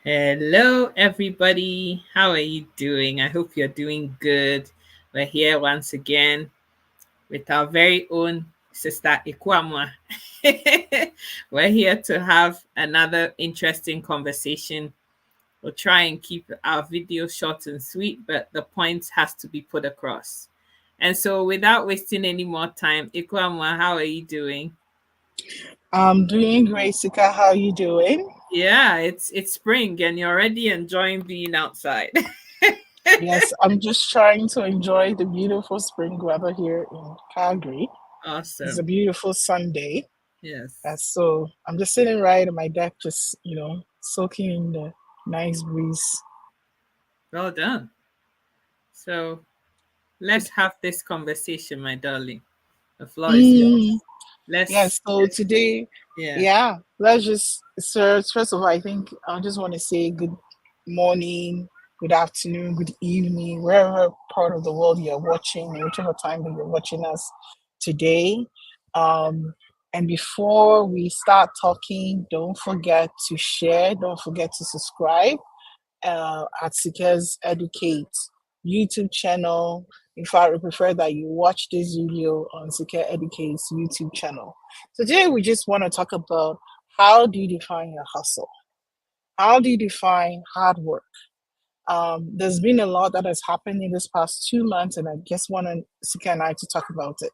Hello, everybody. How are you doing? I hope you're doing good. We're here once again with our very own Sister Ikwamwa. We're here to have another interesting conversation. We'll try and keep our video short and sweet, but the point has to be put across. And so, without wasting any more time, Ikwamwa, how are you doing? I'm doing great, Sika. How you doing? Yeah, it's spring, and you're already enjoying being outside. Yes, I'm just trying to enjoy the beautiful spring weather here in Calgary. It's a Awesome. beautiful Sunday. Yes. So I'm just sitting right on my deck, just, soaking in the nice breeze. Well done. So let's have this conversation, my darling. The floor is Mm, yours. Let's, yes, so today, yeah. yeah, let's just, so first of all, I think I just want to say good morning, good afternoon, good evening, wherever part of the world you're watching, whichever time that you're watching us today. Um, and before we start talking, don't forget to share, don't forget to subscribe at Seekers Educate YouTube channel. In fact, we prefer that you watch this video on Seeker Educate's YouTube channel. So today we just want to talk about how do you define your hustle? How do you define hard work? There's been a lot that has happened in this past 2 months, and I just wanted Sika and I to talk about it.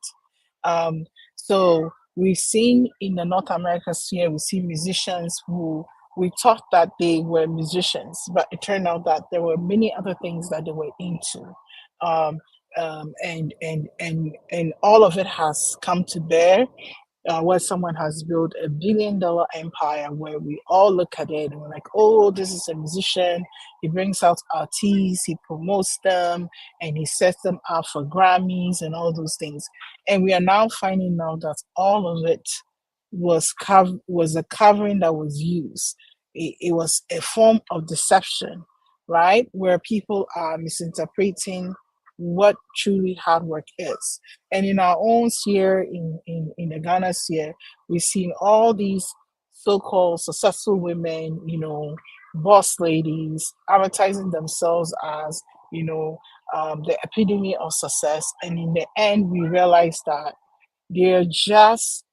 Um, so we've seen in the North America sphere, we see musicians who we thought that they were musicians, but it turned out that there were many other things that they were into. Um, and all of it has come to bear where someone has built $1 billion empire where we all look at it and we're like, oh, this is a musician. He brings out artists, he promotes them, and he sets them up for Grammys and all those things. And we are now finding out that all of it was a covering that was used. It was a form of deception, right? Where people are misinterpreting what truly hard work is. And in our own sphere, in the Ghana sphere, we've seen all these so-called successful women, boss ladies, advertising themselves as, the epitome of success. And in the end, we realize that they're just,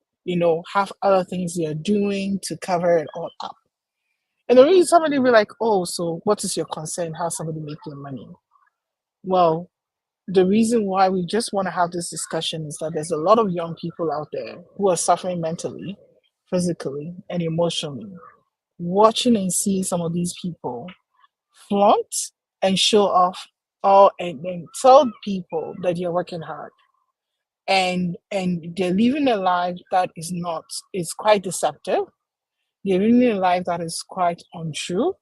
have other things they're doing to cover it all up. And the reason somebody be like, oh, so what is your concern? How somebody make your money? Well, the reason why we just want to have this discussion is that there's a lot of young people out there who are suffering mentally, physically, and emotionally, watching and seeing some of these people flaunt and show off all and tell people that you're working hard and they're living a life that is quite deceptive. They're living a life that is quite untrue.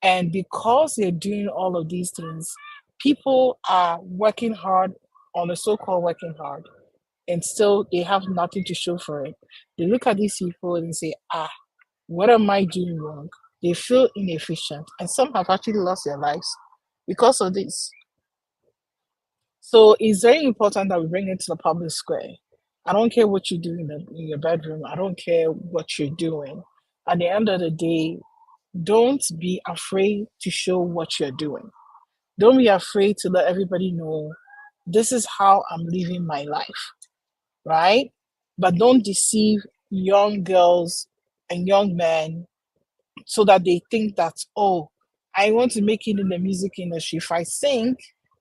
And because they're doing all of these things, people are working hard on the so-called working hard, and still they have nothing to show for it. They look at these people and say, what am I doing wrong? They feel inefficient, and some have actually lost their lives because of this. So it's very important that we bring it to the public square. I don't care what you do in your bedroom. I don't care what you're doing. At the end of the day, don't be afraid to show what you're doing. Don't be afraid to let everybody know this is how I'm living my life, right? But don't deceive young girls and young men so that they think that, oh, I want to make it in the music industry. If I sing,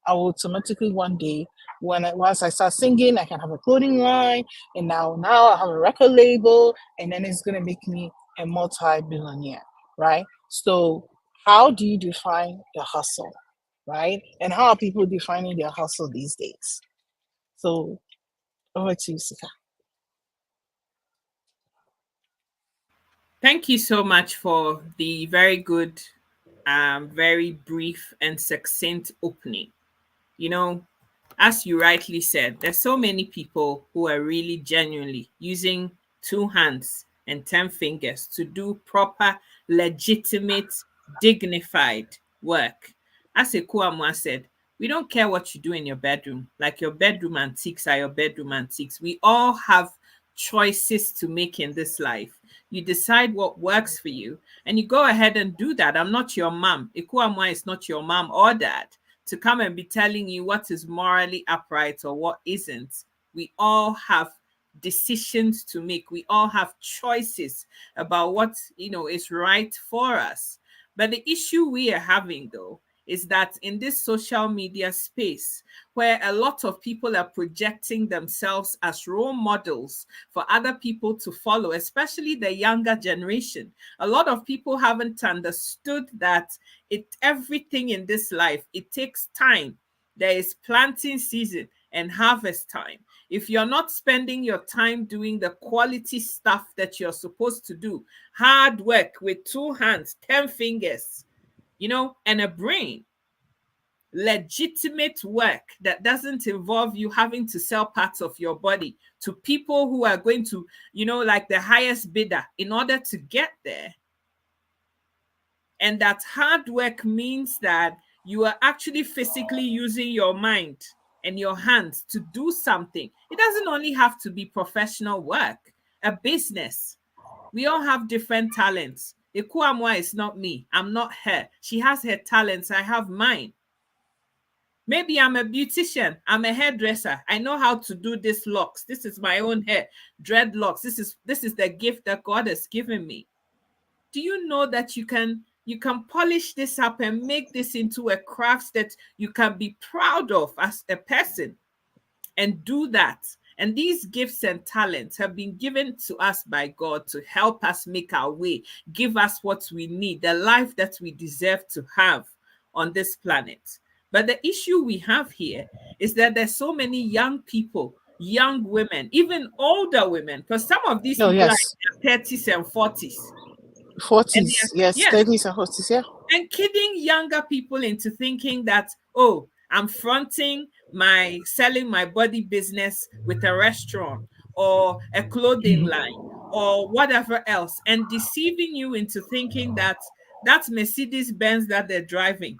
I will automatically one day, once I start singing, I can have a clothing line, and now I have a record label, and then it's gonna make me a multi-billionaire, right? So how do you define the hustle, right? And how are people defining their hustle these days? So over to you, Sika. Thank you so much for the very good, very brief and succinct opening. You know, as you rightly said, there's so many people who are really genuinely using two hands and 10 fingers to do proper, legitimate, dignified work. As Ekuamwa said, we don't care what you do in your bedroom. Like your bedroom antiques are your bedroom antiques. We all have choices to make in this life. You decide what works for you and you go ahead and do that. I'm not your mom. Ikuamwa is not your mom or dad to come and be telling you what is morally upright or what isn't. We all have decisions to make. We all have choices about what, is right for us. But the issue we are having though is that in this social media space where a lot of people are projecting themselves as role models for other people to follow, especially the younger generation, a lot of people haven't understood that everything in this life, it takes time. There is planting season and harvest time. If you're not spending your time doing the quality stuff that you're supposed to do, hard work with 2 hands, 10 fingers, and a brain, legitimate work that doesn't involve you having to sell parts of your body to people who are going to, like the highest bidder in order to get there. And that hard work means that you are actually physically using your mind and your hands to do something. It doesn't only have to be professional work, a business. We all have different talents. Ikuamwa is not me. I'm not her. She has her talents. I have mine. Maybe I'm a beautician. I'm a hairdresser. I know how to do these locks. This is my own hair, dreadlocks. This is the gift that God has given me. Do you know that you can polish this up and make this into a craft that you can be proud of as a person and do that? And these gifts and talents have been given to us by God to help us make our way, give us what we need, the life that we deserve to have on this planet. But the issue we have here is that there's so many young people, young women, even older women, because some of these Oh, people are yes. in their 30s and 40s. 40s, yes, 30s and 40s, yeah. And kidding younger people into thinking that, oh, I'm selling my body business with a restaurant or a clothing line or whatever else, and deceiving you into thinking that Mercedes Benz that they're driving,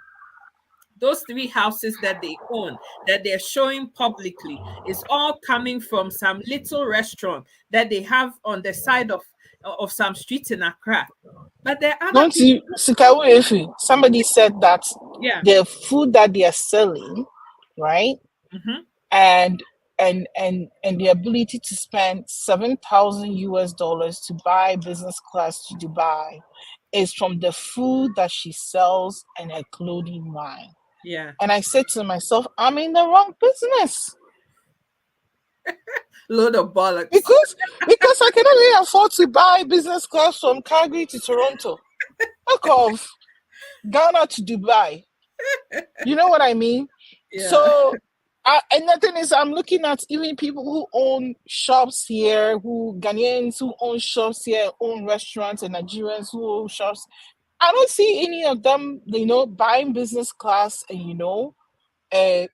those 3 houses that they own, that they're showing publicly, is all coming from some little restaurant that they have on the side of some street in Accra. But there are other Don't people. you, Sikawe Efi, somebody said that Yeah. the food that they are selling, right? Mm-hmm. And the ability to spend $7,000 to buy business class to Dubai is from the food that she sells and her clothing line. Yeah. And I said to myself, I'm in the wrong business. Load of bollocks. Because I cannot really afford to buy business class from Calgary to Toronto. Fuck off. Ghana to Dubai. You know what I mean? Yeah. So, and the thing is, I'm looking at even people who own shops here, Ghanaians who own shops here, own restaurants, and Nigerians who own shops. I don't see any of them, buying business class and,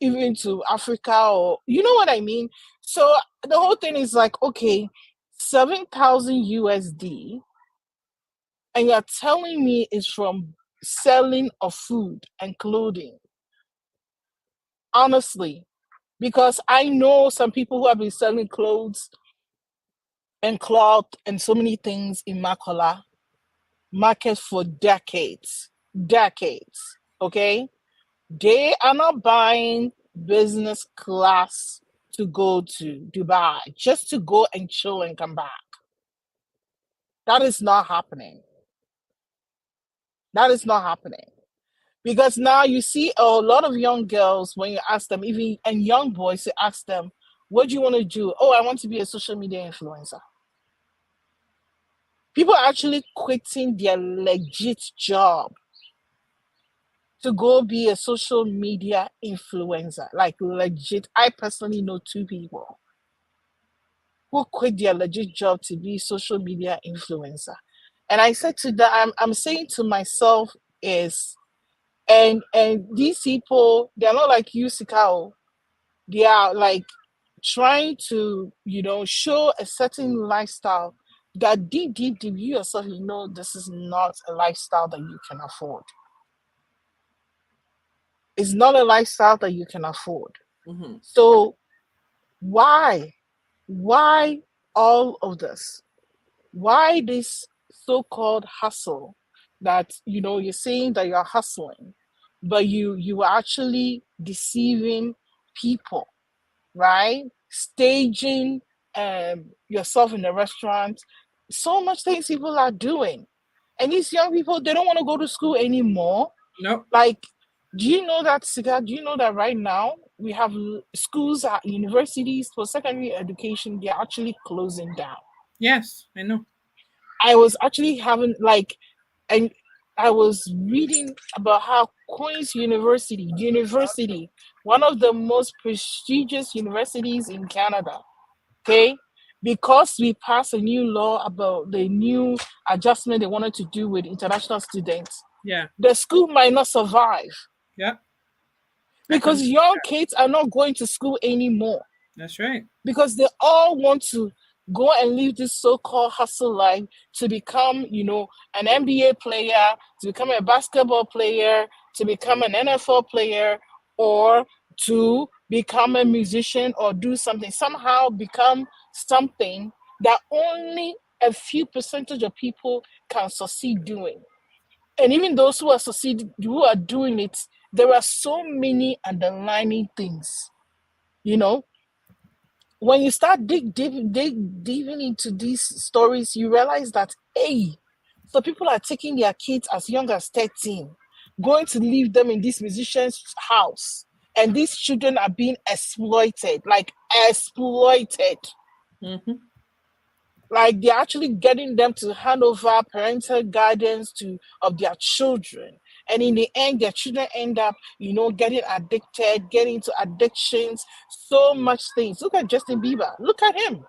even to Africa, or, you know what I mean? So the whole thing is like, okay, 7,000 USD, and you're telling me it's from selling of food and clothing. Honestly, because I know some people who have been selling clothes and cloth and so many things in Makola market for decades. Okay? They are not buying business class to go to Dubai, just to go and chill and come back. That is not happening. That is not happening. Because now you see a lot of young girls, when you ask them, even and young boys, you ask them, what do you want to do? Oh, I want to be a social media influencer. People are actually quitting their legit job to go be a social media influencer. Like legit. I personally know 2 people who quit their legit job to be social media influencer. And I said to them, I'm saying to myself is, and these people, they're not like you, Sikao. They are like trying to, show a certain lifestyle that deep, you yourself, this is not a lifestyle that you can afford. It's not a lifestyle that you can afford. Mm-hmm. So why all of this? Why this so-called hustle that you're saying that you're hustling, but you are actually deceiving people, right? Staging yourself in a restaurant. So much things people are doing. And these young people, they don't want to go to school anymore. No. Like, do you know that, Siga? Do you know that right now we have schools at universities for secondary education, they're actually closing down. Yes, I know. I was actually having like, and I was reading about how Queen's University, one of the most prestigious universities in Canada, okay, because we passed a new law about the new adjustment they wanted to do with international students, Yeah. the school might not survive Yeah. I can because see young that. kids are not going to school anymore That's right. because they all want to go and live this so-called hustle life to become, an NBA player, to become a basketball player, to become an NFL player, or to become a musician or do something, somehow become something that only a few percentage of people can succeed doing. And even those who are doing it, there are so many underlying things, you know when you start digging into these stories, you realize that, hey, so people are taking their kids as young as 13, going to leave them in this musician's house, and these children are being exploited, like exploited. Mm-hmm. Like they're actually getting them to hand over parental guidance to of their children, and in the end their children end up getting addicted, getting into addictions, so much things. Look at Justin Bieber, look at him.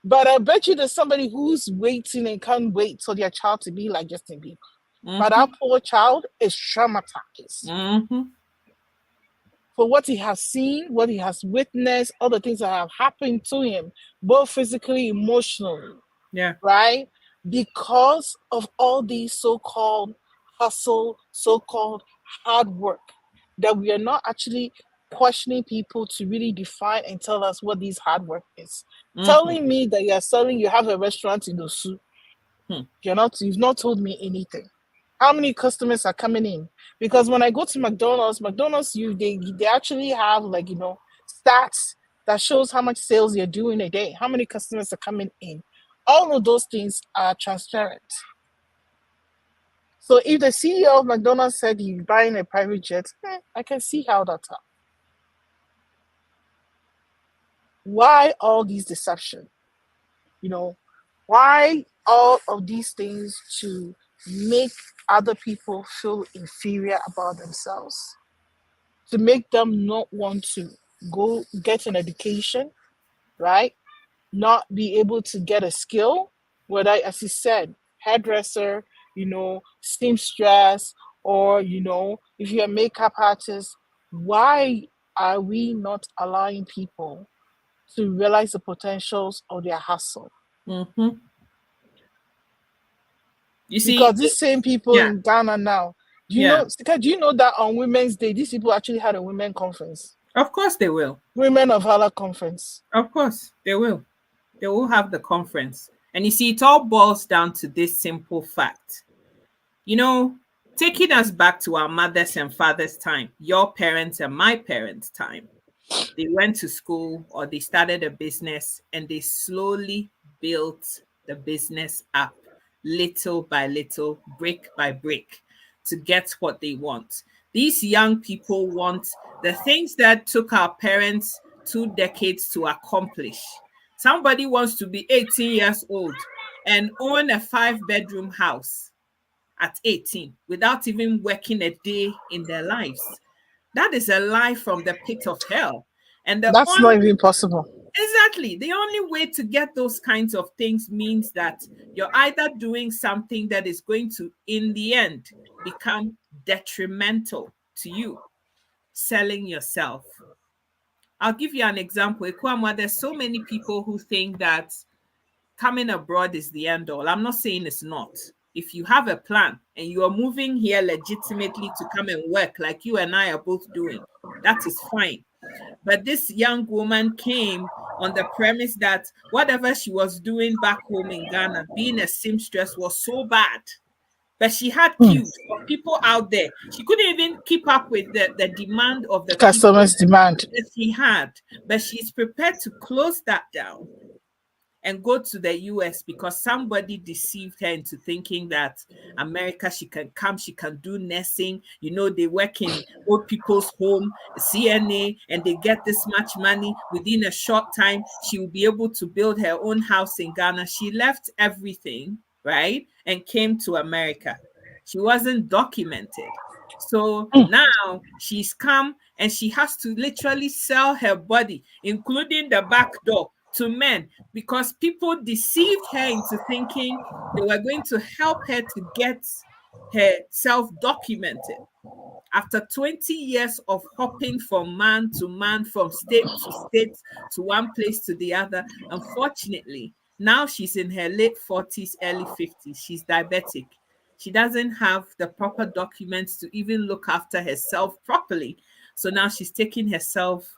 But I bet you there's somebody who's waiting and can't wait for their child to be like Justin Bieber. But Mm-hmm. that poor child is traumatized Mm-hmm. for what he has seen, what he has witnessed, all the things that have happened to him, both physically, emotionally, Yeah. right? Because of all these so-called hustle, so-called hard work, that we are not actually questioning people to really define and tell us what this hard work is. Mm-hmm. Telling me that you have a restaurant in Osu, Hmm. you've not told me anything. How many customers are coming in? Because when I go to McDonald's, they actually have stats that shows how much sales you're doing a day, how many customers are coming in. All of those things are transparent. So if the CEO of McDonald's said he's buying a private jet, I can see how that's up. Why all these deception? You know, why all of these things to make other people feel inferior about themselves? To make them not want to go get an education, right? Not be able to get a skill, whether, as you said, hairdresser, seamstress, or, if you're a makeup artist, why are we not allowing people to realize the potentials of their hustle? Mm-hmm. You see, Because these same people yeah, in Ghana now, yeah. Do you know that on Women's Day, these people actually had a women conference, Of course they will. Women of Valor conference. Of course they will. They will have the conference. And you see, it all boils down to this simple fact. You know, taking us back to our mothers and fathers' time, your parents and my parents' time. They went to school or they started a business and they slowly built the business up little by little, brick by brick to get what they want. These young people want the things that took our parents 2 decades to accomplish. Somebody wants to be 18 years old and own a 5 bedroom house at 18 without even working a day in their lives. That is a lie from the pit of hell. And the That's not only even possible. exactly the only way to get those kinds of things means that you're either doing something that is going to, in the end, become detrimental to you, selling yourself. I'll give you an example. Ekwamwa, there's so many people who think that coming abroad is the end all. I'm not saying it's not. If you have a plan and you are moving here legitimately to come and work like you and I are both doing, that is fine. But this young woman came on the premise that whatever she was doing back home in Ghana, being a seamstress, was so bad. But she had Hmm. queues of people out there. She couldn't even keep up with the demand of the people Customers demand. that she had. But she's prepared to close that down and go to the US because somebody deceived her into thinking that America, she can come, she can do nursing. You know, they work in old people's home, CNA, and they get this much money within a short time. She will be able to build her own house in Ghana. She left everything, right, and came to America. She wasn't documented. So Hmm. now she's come and she has to literally sell her body, including the back door, to men because people deceived her into thinking they were going to help her to get herself documented. After 20 years of hopping from man to man, from state to state, to one place to the other, unfortunately, now she's in her late 40s, early 50s. She's diabetic. She doesn't have the proper documents to even look after herself properly. So now she's taking herself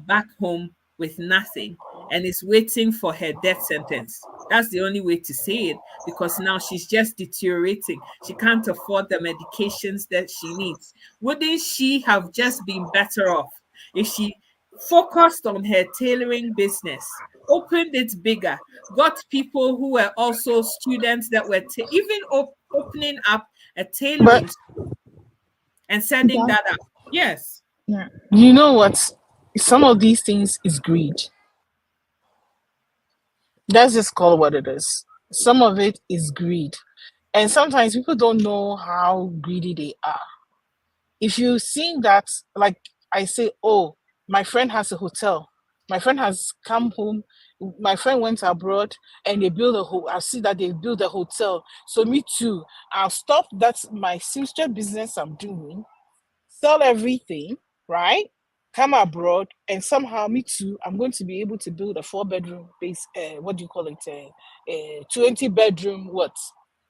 back home with nothing and is waiting for her death sentence. That's the only way to say it because now she's just deteriorating. She can't afford the medications that she needs. Wouldn't she have just been better off if she focused on her tailoring business, opened it bigger, got people who were also students that were even opening up a But tailoring school and setting that up? Yes, yeah, you know what? Some of these things is greed. Let's just call what it is. Some of it is greed. And sometimes people don't know how greedy they are. If you see that, like I say, oh, my friend has a hotel. My friend has come home. My friend went abroad and they build a whole. I see that they build a hotel. So me too. I'll stop. That's my seamstress business I'm doing. Sell everything, right? Come abroad and somehow me too. I'm going to be able to build a 4 bedroom base. What do you call it? 20 bedroom what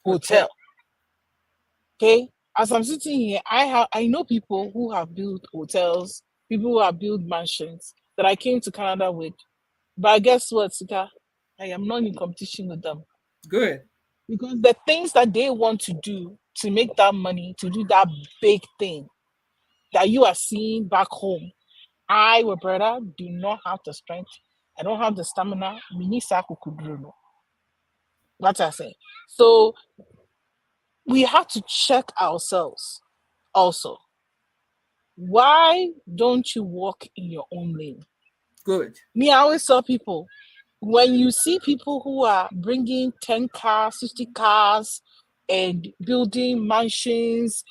hotel. hotel? Okay. As I'm sitting here, I know people who have built hotels, people who have built mansions that I came to Canada with. But guess what, Sika? I am not in competition with them. Good. Because the things that they want to do to make that money, to do that big thing that you are seeing back home, I, my brother, do not have the strength. I don't have the stamina. Minisa kukudruno. What I say. So we have to check ourselves also. Why don't you walk in your own lane? Good. Me, I always tell people, when you see people who are bringing 10 cars, 50 cars, and building mansions,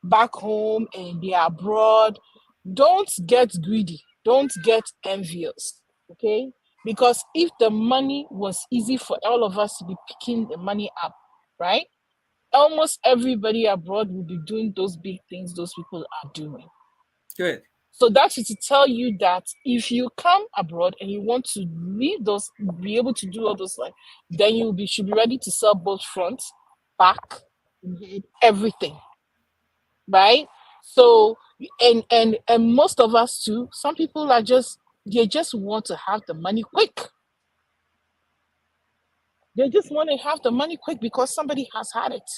back home and they are abroad, don't get greedy. Don't get envious. Okay? Because if the money was easy for all of us to be picking the money up, right? Almost everybody abroad will be doing those big things those people are doing. Good. So that is to tell you that if you come abroad and you want to leave those, be able to do all those, like, then should be ready to sell both front, back, head, everything, right? So and most of us too. Some people are they just want to have the money quick. They just want to have the money quick because somebody has had it.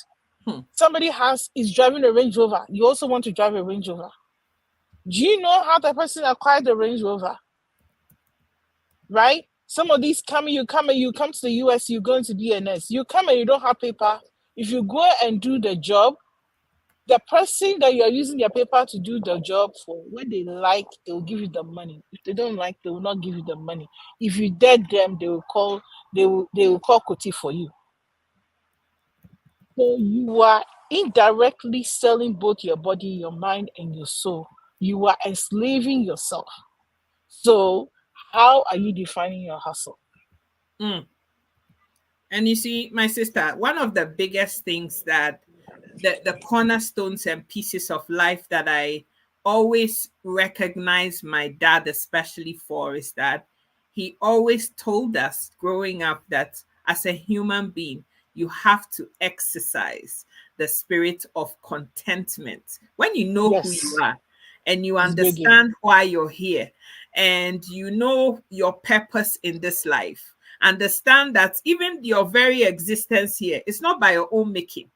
Hmm. Somebody is driving a Range Rover. You also want to drive a Range Rover. Do you know how the person acquired the Range Rover? Right? Some of these you come to the US, you go into DNS. You come and you don't have paper. If you go and do the job, the person that you are using their paper to do the job for, when they like, they will give you the money. If they don't like, they will not give you the money. If you dead them, they will call Koti for you. So you are indirectly selling both your body, your mind, and your soul. You are enslaving yourself. So how are you defining your hustle? Mm. And you see, my sister, one of the biggest things that the cornerstones and pieces of life that I always recognize my dad, especially for, is that he always told us growing up that as a human being, you have to exercise the spirit of contentment. When you know who you Yes. are, and you It's begging. understand why you're here, and you know your purpose in this life, understand that even your very existence here is not by your own making.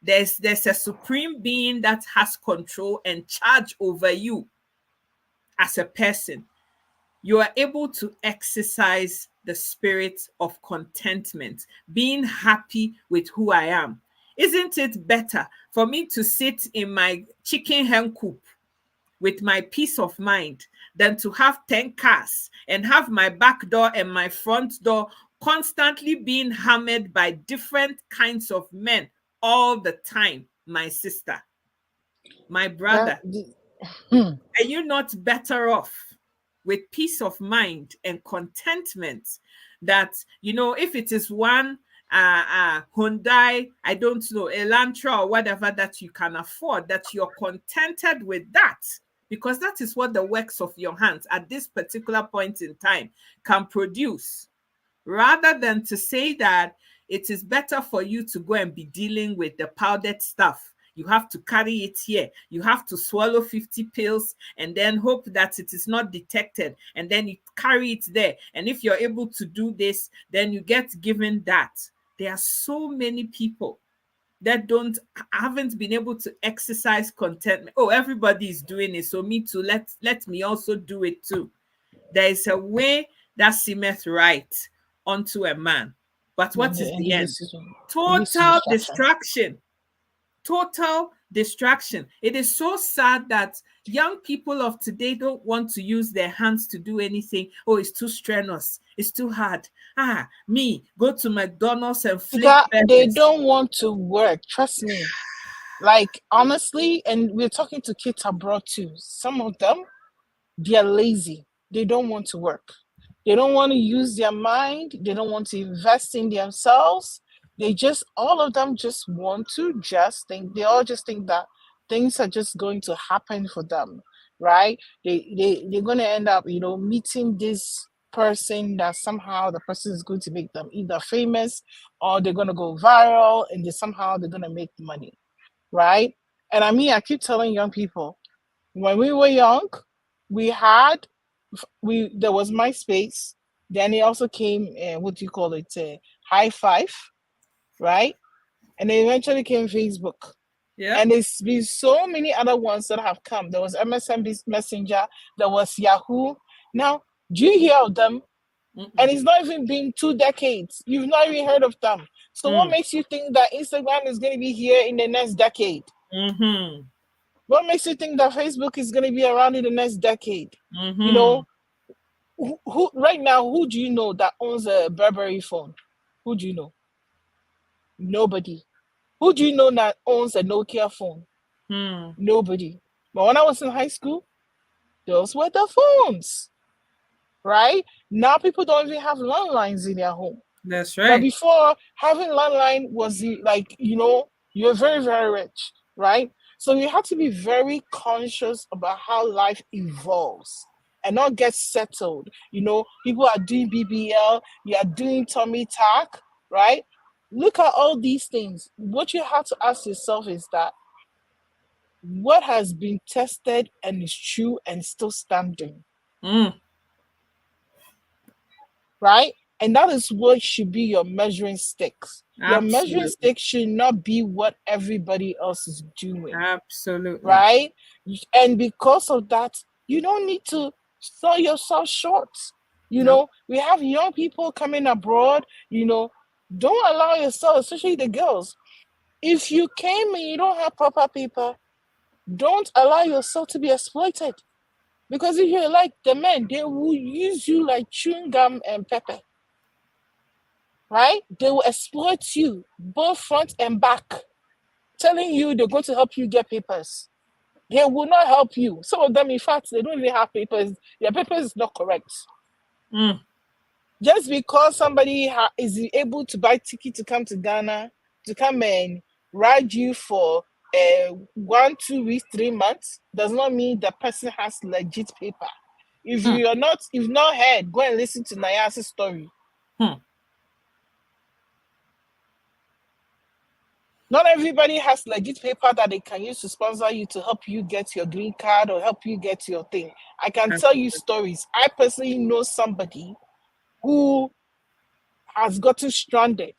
There's a supreme being that has control and charge over you as a person. You are able to exercise the spirit of contentment, being happy with who I am. Isn't it better for me to sit in my chicken hen coop with my peace of mind than to have 10 cars and have my back door and my front door constantly being hammered by different kinds of men all the time, my sister, my That brother? hmm. Are you not better off with peace of mind and contentment that, if it is one Hyundai, I don't know, Elantra or whatever that you can afford, that you're contented with that, because that is what the works of your hands at this particular point in time can produce, rather than to say that it is better for you to go and be dealing with the powdered stuff. You have to carry it here. You have to swallow 50 pills and then hope that it is not detected. And then you carry it there. And if you're able to do this, then you get given that. There are so many people that haven't been able to exercise contentment. Oh, everybody is doing it, so me too. Let me also do it too. There is a way that seemeth right unto a man. But Then what the is end the of the end? season leads to Total destruction. distraction. Total distraction. It is so sad that young people of today don't want to use their hands to do anything. Oh, it's too strenuous. It's too hard. Me, go to McDonald's and flick They burgers. don't want to work. Trust me. Like honestly, and we're talking to kids abroad too. Some of them, they're lazy. They don't want to work. They don't want to use their mind. They don't want to invest in themselves. All of them just want to just think. They all just think that things are just going to happen for them, right? They're going to end up, meeting this person that somehow the person is going to make them either famous or they're going to go viral and somehow they're going to make money, right? And I mean, I keep telling young people, when we were young, we had there was MySpace. Then it also came, what do you call it, High Five, right? And then eventually came Facebook. Yeah. And there's been so many other ones that have come. There was MSN Messenger. There was Yahoo. Now, do you hear of them? And Mm-mm. it's not even been 2 decades. You've not even heard of them. So what Mm. makes you think that Instagram is going to be here in the next decade? Mm-hmm. What makes you think that Facebook is going to be around in the next decade? You Mm-hmm. know, who right now, who do you know that owns a Burberry phone? Who do you know? Nobody. Who do you know that owns a Nokia phone? Mm. Nobody. But when I was in high school, those were the phones, right? Now people don't even have landlines in their home. That's But right. before, having landline was like, you're very, very rich, right? So you have to be very conscious about how life evolves and not get settled. People are doing BBL, you are doing tummy tuck, right? Look at all these things. What you have to ask yourself is that what has been tested and is true and still standing, Mm. right? And that is what should be your measuring sticks. Your measuring Absolutely. stick should not be what everybody else is doing, Absolutely. right? And because of that, you don't need to sell yourself short. Nope. We have young people coming abroad, don't allow yourself, especially the girls. If you came and you don't have proper paper, don't allow yourself to be exploited. Because if you're like the men, they will use you like chewing gum and pepper, right? They will exploit you both front and back, telling you they're going to help you get papers. They will not help you. Some of them, in fact, they don't even have papers. Their papers is not correct. Mm. Just because somebody is able to buy ticket to come to Ghana, to come and ride you for 1, 2 weeks, 3 months, does not mean the person has legit paper. If Mm. you've not heard, go and listen to Naya's story. Mm. Not everybody has legit paper that they can use to sponsor you to help you get your green card or help you get your thing. I can tell you stories. I personally know somebody who has gotten stranded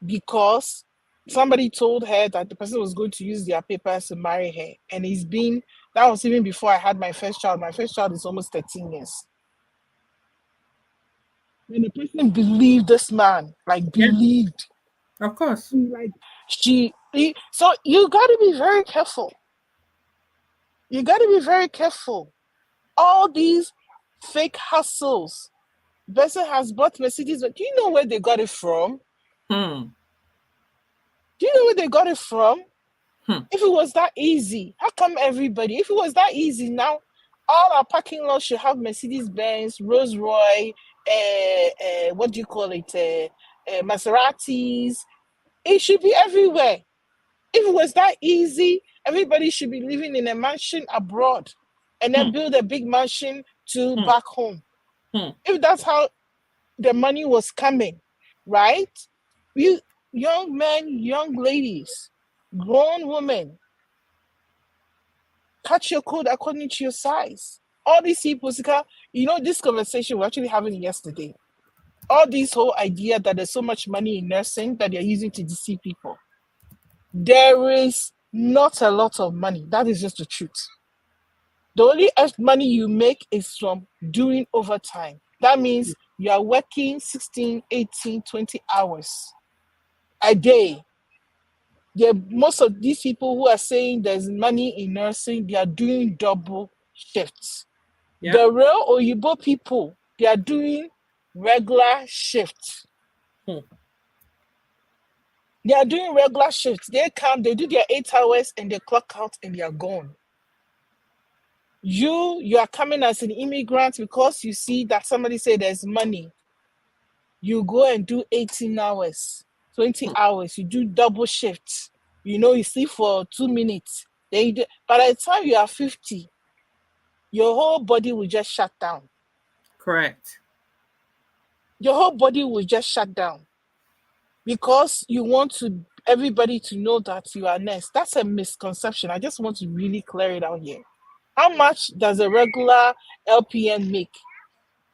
because somebody told her that the person was going to use their papers to marry her. And that was even before I had my first child. My first child is almost 13 years. And the person believed this man, like Yeah, believed. of course. Like so you gotta be very careful. You gotta be very careful. All these fake hustles. The person has bought Mercedes, but do you know where they got it from? Hmm. Do you know where they got it from? Hmm. If it was that easy, how come everybody? If it was that easy, now all our parking lots should have Mercedes Benz, Rolls Royce, what do you call it? Maseratis. It should be everywhere. If it was that easy, everybody should be living in a mansion abroad and then build a big mansion to back home. If that's how the money was coming, right? You young men, young ladies, grown women, cut your coat according to your size. All these people, this conversation we're actually having yesterday. All this whole idea that there's so much money in nursing that they're using to deceive people. There is not a lot of money. That is just the truth. The only money you make is from doing overtime. That means you are working 16, 18, 20 hours a day. Most of these people who are saying there's money in nursing, they are doing double shifts. Yeah. The real Oyibo people, they are doing regular shifts. They are doing regular shifts. They come, they do their 8 hours and they clock out and they are gone. You are coming as an immigrant because you see that somebody say there's money. You go and do 18 hours, 20 hours. You do double shifts. You sleep for 2 minutes. By the time you are 50, your whole body will just shut down. Correct. Your whole body will just shut down because you want everybody to know that you are next. That's a misconception. I just want to really clear it out here. How much does a regular LPN make?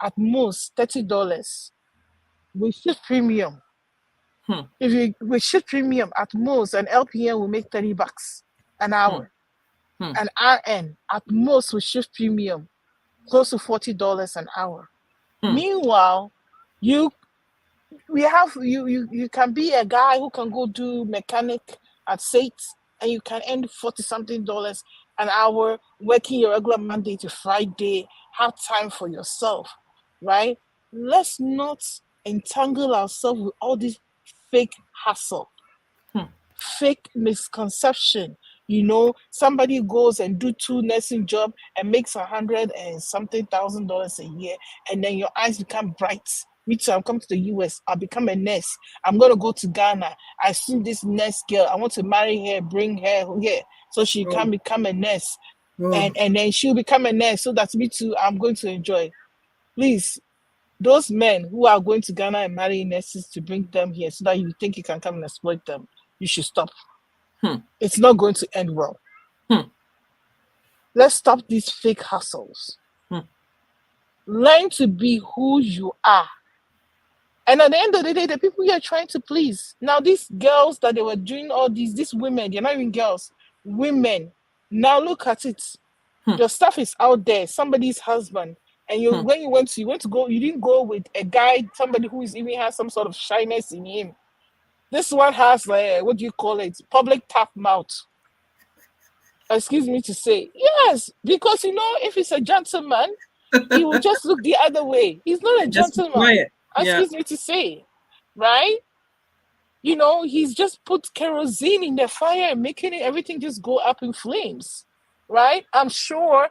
At most $30. We shift premium. If we shift premium, at most an LPN will make $30 an hour. An RN at most will shift premium close to $40 an hour. Meanwhile, you can be a guy who can go do mechanic at SAIT and you can earn $40-something an hour working your regular Monday to Friday, have time for yourself, right? Let's not entangle ourselves with all this fake hustle, fake misconception. Somebody goes and do 2 nursing job and makes $100,000-something a year, and then your eyes become bright. Me too, I'll come to the US, I'll become a nurse. I'm going to go to Ghana. I see this nurse girl. I want to marry her, bring her here so she can become a nurse. And then she'll become a nurse so that me too, I'm going to enjoy. Please, those men who are going to Ghana and marry nurses to bring them here so that you think you can come and exploit them, you should stop. It's not going to end well. Let's stop these fake hustles. Learn to be who you are. And at the end of the day, the people you are trying to please. Now, these girls that they were doing all these women, they're not even girls, women. Now look at it. Your stuff is out there, somebody's husband. And when you went to go, you didn't go with a guy, somebody who even has some sort of shyness in him. This one has, what do you call it? Public tap mouth. Excuse me to say. Yes, because, if he's a gentleman, he will just look the other way. He's not a gentleman. Excuse me to say. Right? He's just put kerosene in the fire and making everything just go up in flames. Right? I'm sure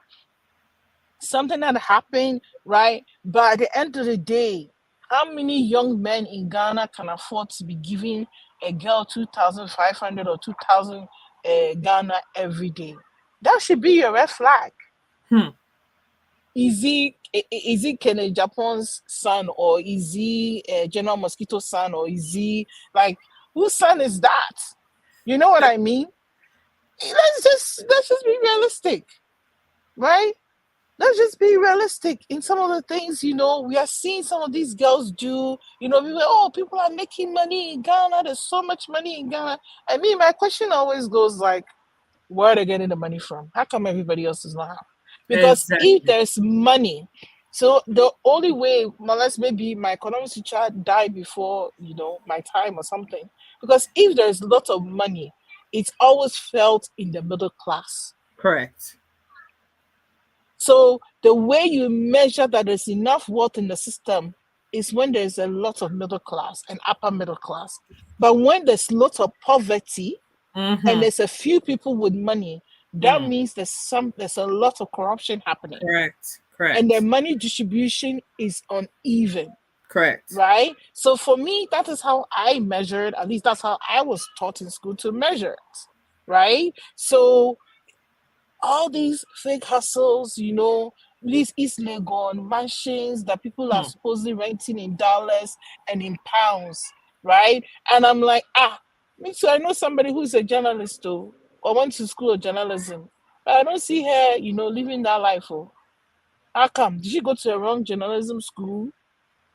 something had happened, right? But at the end of the day, how many young men in Ghana can afford to be giving a girl 2,500 or 2,000 Ghana every day? That should be your red flag. Is he Kennedy Japan's son, or is he General Mosquito's son, or is he whose son is that? You know what I mean? Let's just be realistic, right? Let's just be realistic in some of the things, we are seeing some of these girls do. People are making money in Ghana. There's so much money in Ghana. I mean, my question always goes like, where are they getting the money from? How come everybody else does not have? Because if Exactly. there's money, so the only way, unless maybe my economics teacher died before, my time or something, because if there's lots of money, it's always felt in the middle class. Correct. So the way you measure that there's enough wealth in the system is when there's a lot of middle class and upper middle class. But when there's lots of poverty and Mm-hmm. there's a few people with money, that Mm. means there's a lot of corruption happening. Correct. And the Correct. money distribution is uneven, Correct. right? So for me, that is how I measure it. At least that's how I was taught in school to measure it, right? So all these fake hustles, these East Legon mansions that people are Mm. supposedly renting in dollars and in pounds, right? And I'm like, me too. I know somebody who's a journalist too, or went to school of journalism. But I don't see her, living that life. Oh, how come? Did she go to a wrong journalism school?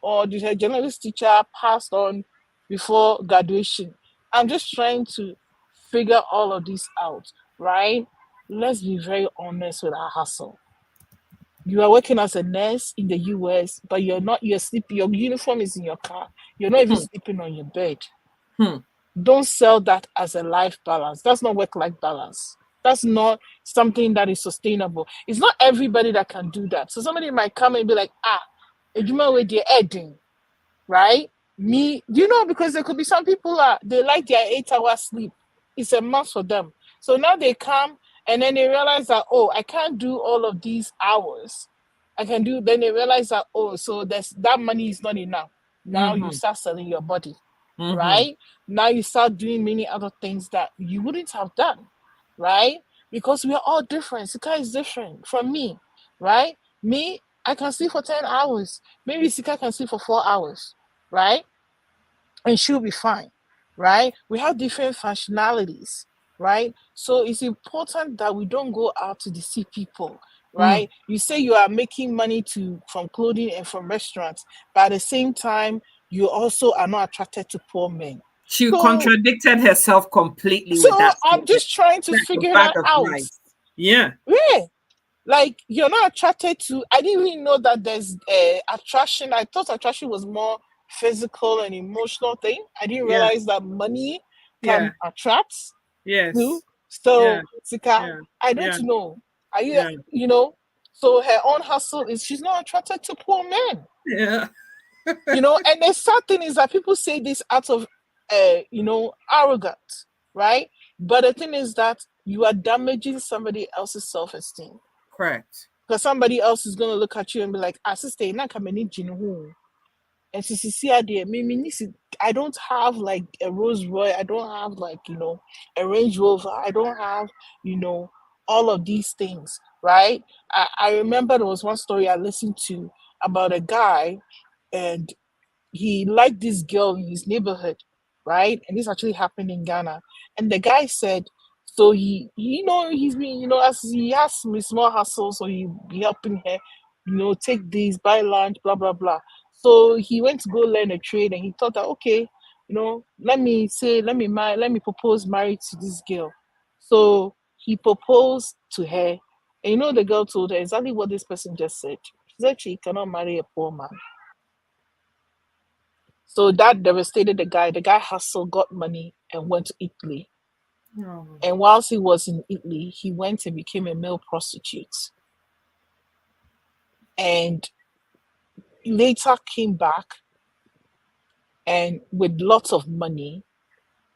Or did her journalist teacher passed on before graduation? I'm just trying to figure all of this out, right? Let's be very honest with our hustle. You are working as a nurse in the US, but you're sleeping, your uniform is in your car. You're not even Hmm. sleeping on your bed. Hmm. Don't sell that as a life balance. That's not work-life balance. That's not something that is sustainable. It's not everybody that can do that. So somebody might come and be like, Ejuma with the heading, right? Because there could be some people they like their 8 hour sleep. It's a must for them. So now they come and then they realize that, oh, I can't do all of these hours. Then they realize that, oh, so that money is not enough. Now you Mm-hmm. start selling your body, Mm-hmm. right? Now you start doing many other things that you wouldn't have done, right? Because we are all different. Sika is different from me, right? Me, I can sleep for 10 hours. Maybe Sika can sleep for 4 hours, right? And she'll be fine, right? We have different functionalities, right? So it's important that we don't go out to deceive people, Mm. right? You say you are making money from clothing and from restaurants, but at the same time, you also are not attracted to poor men. She So, contradicted herself completely with so that I'm statement. just trying to That's a figure that fact of out. life. Yeah. Yeah, like you're not attracted to. I didn't even know that there's attraction. I thought attraction was more physical and emotional thing. I didn't Yeah. realize that money Yeah. can attract too. Yes. Yeah. So Sika, Yeah. I don't Yeah. know. Are you Yeah. you know so her own hustle is she's not attracted to poor men. Yeah. And the sad thing is that people say this out of arrogance, right? But the thing is that you are damaging somebody else's self-esteem, Correct. because somebody else is going to look at you and be like, sister, na kameni jinu. And there, I don't have like a Rolls Royce. I don't have like, a Range Rover. I don't have, you know, all of these things, right? I remember there was one story I listened to about a guy, and he liked this girl in his neighborhood, right? And this actually happened in Ghana. And the guy said, so he's been, as he has some small hustle, so he be helping her, take these, buy lunch, blah, blah, blah. So he went to go learn a trade, and he thought that, okay, let me propose marriage to this girl. So he proposed to her, and the girl told her exactly what this person just said. She said she cannot marry a poor man. So that devastated the guy. The guy hustled, got money, and went to Italy. Oh. And whilst he was in Italy, he went and became a male prostitute. And later came back and with lots of money.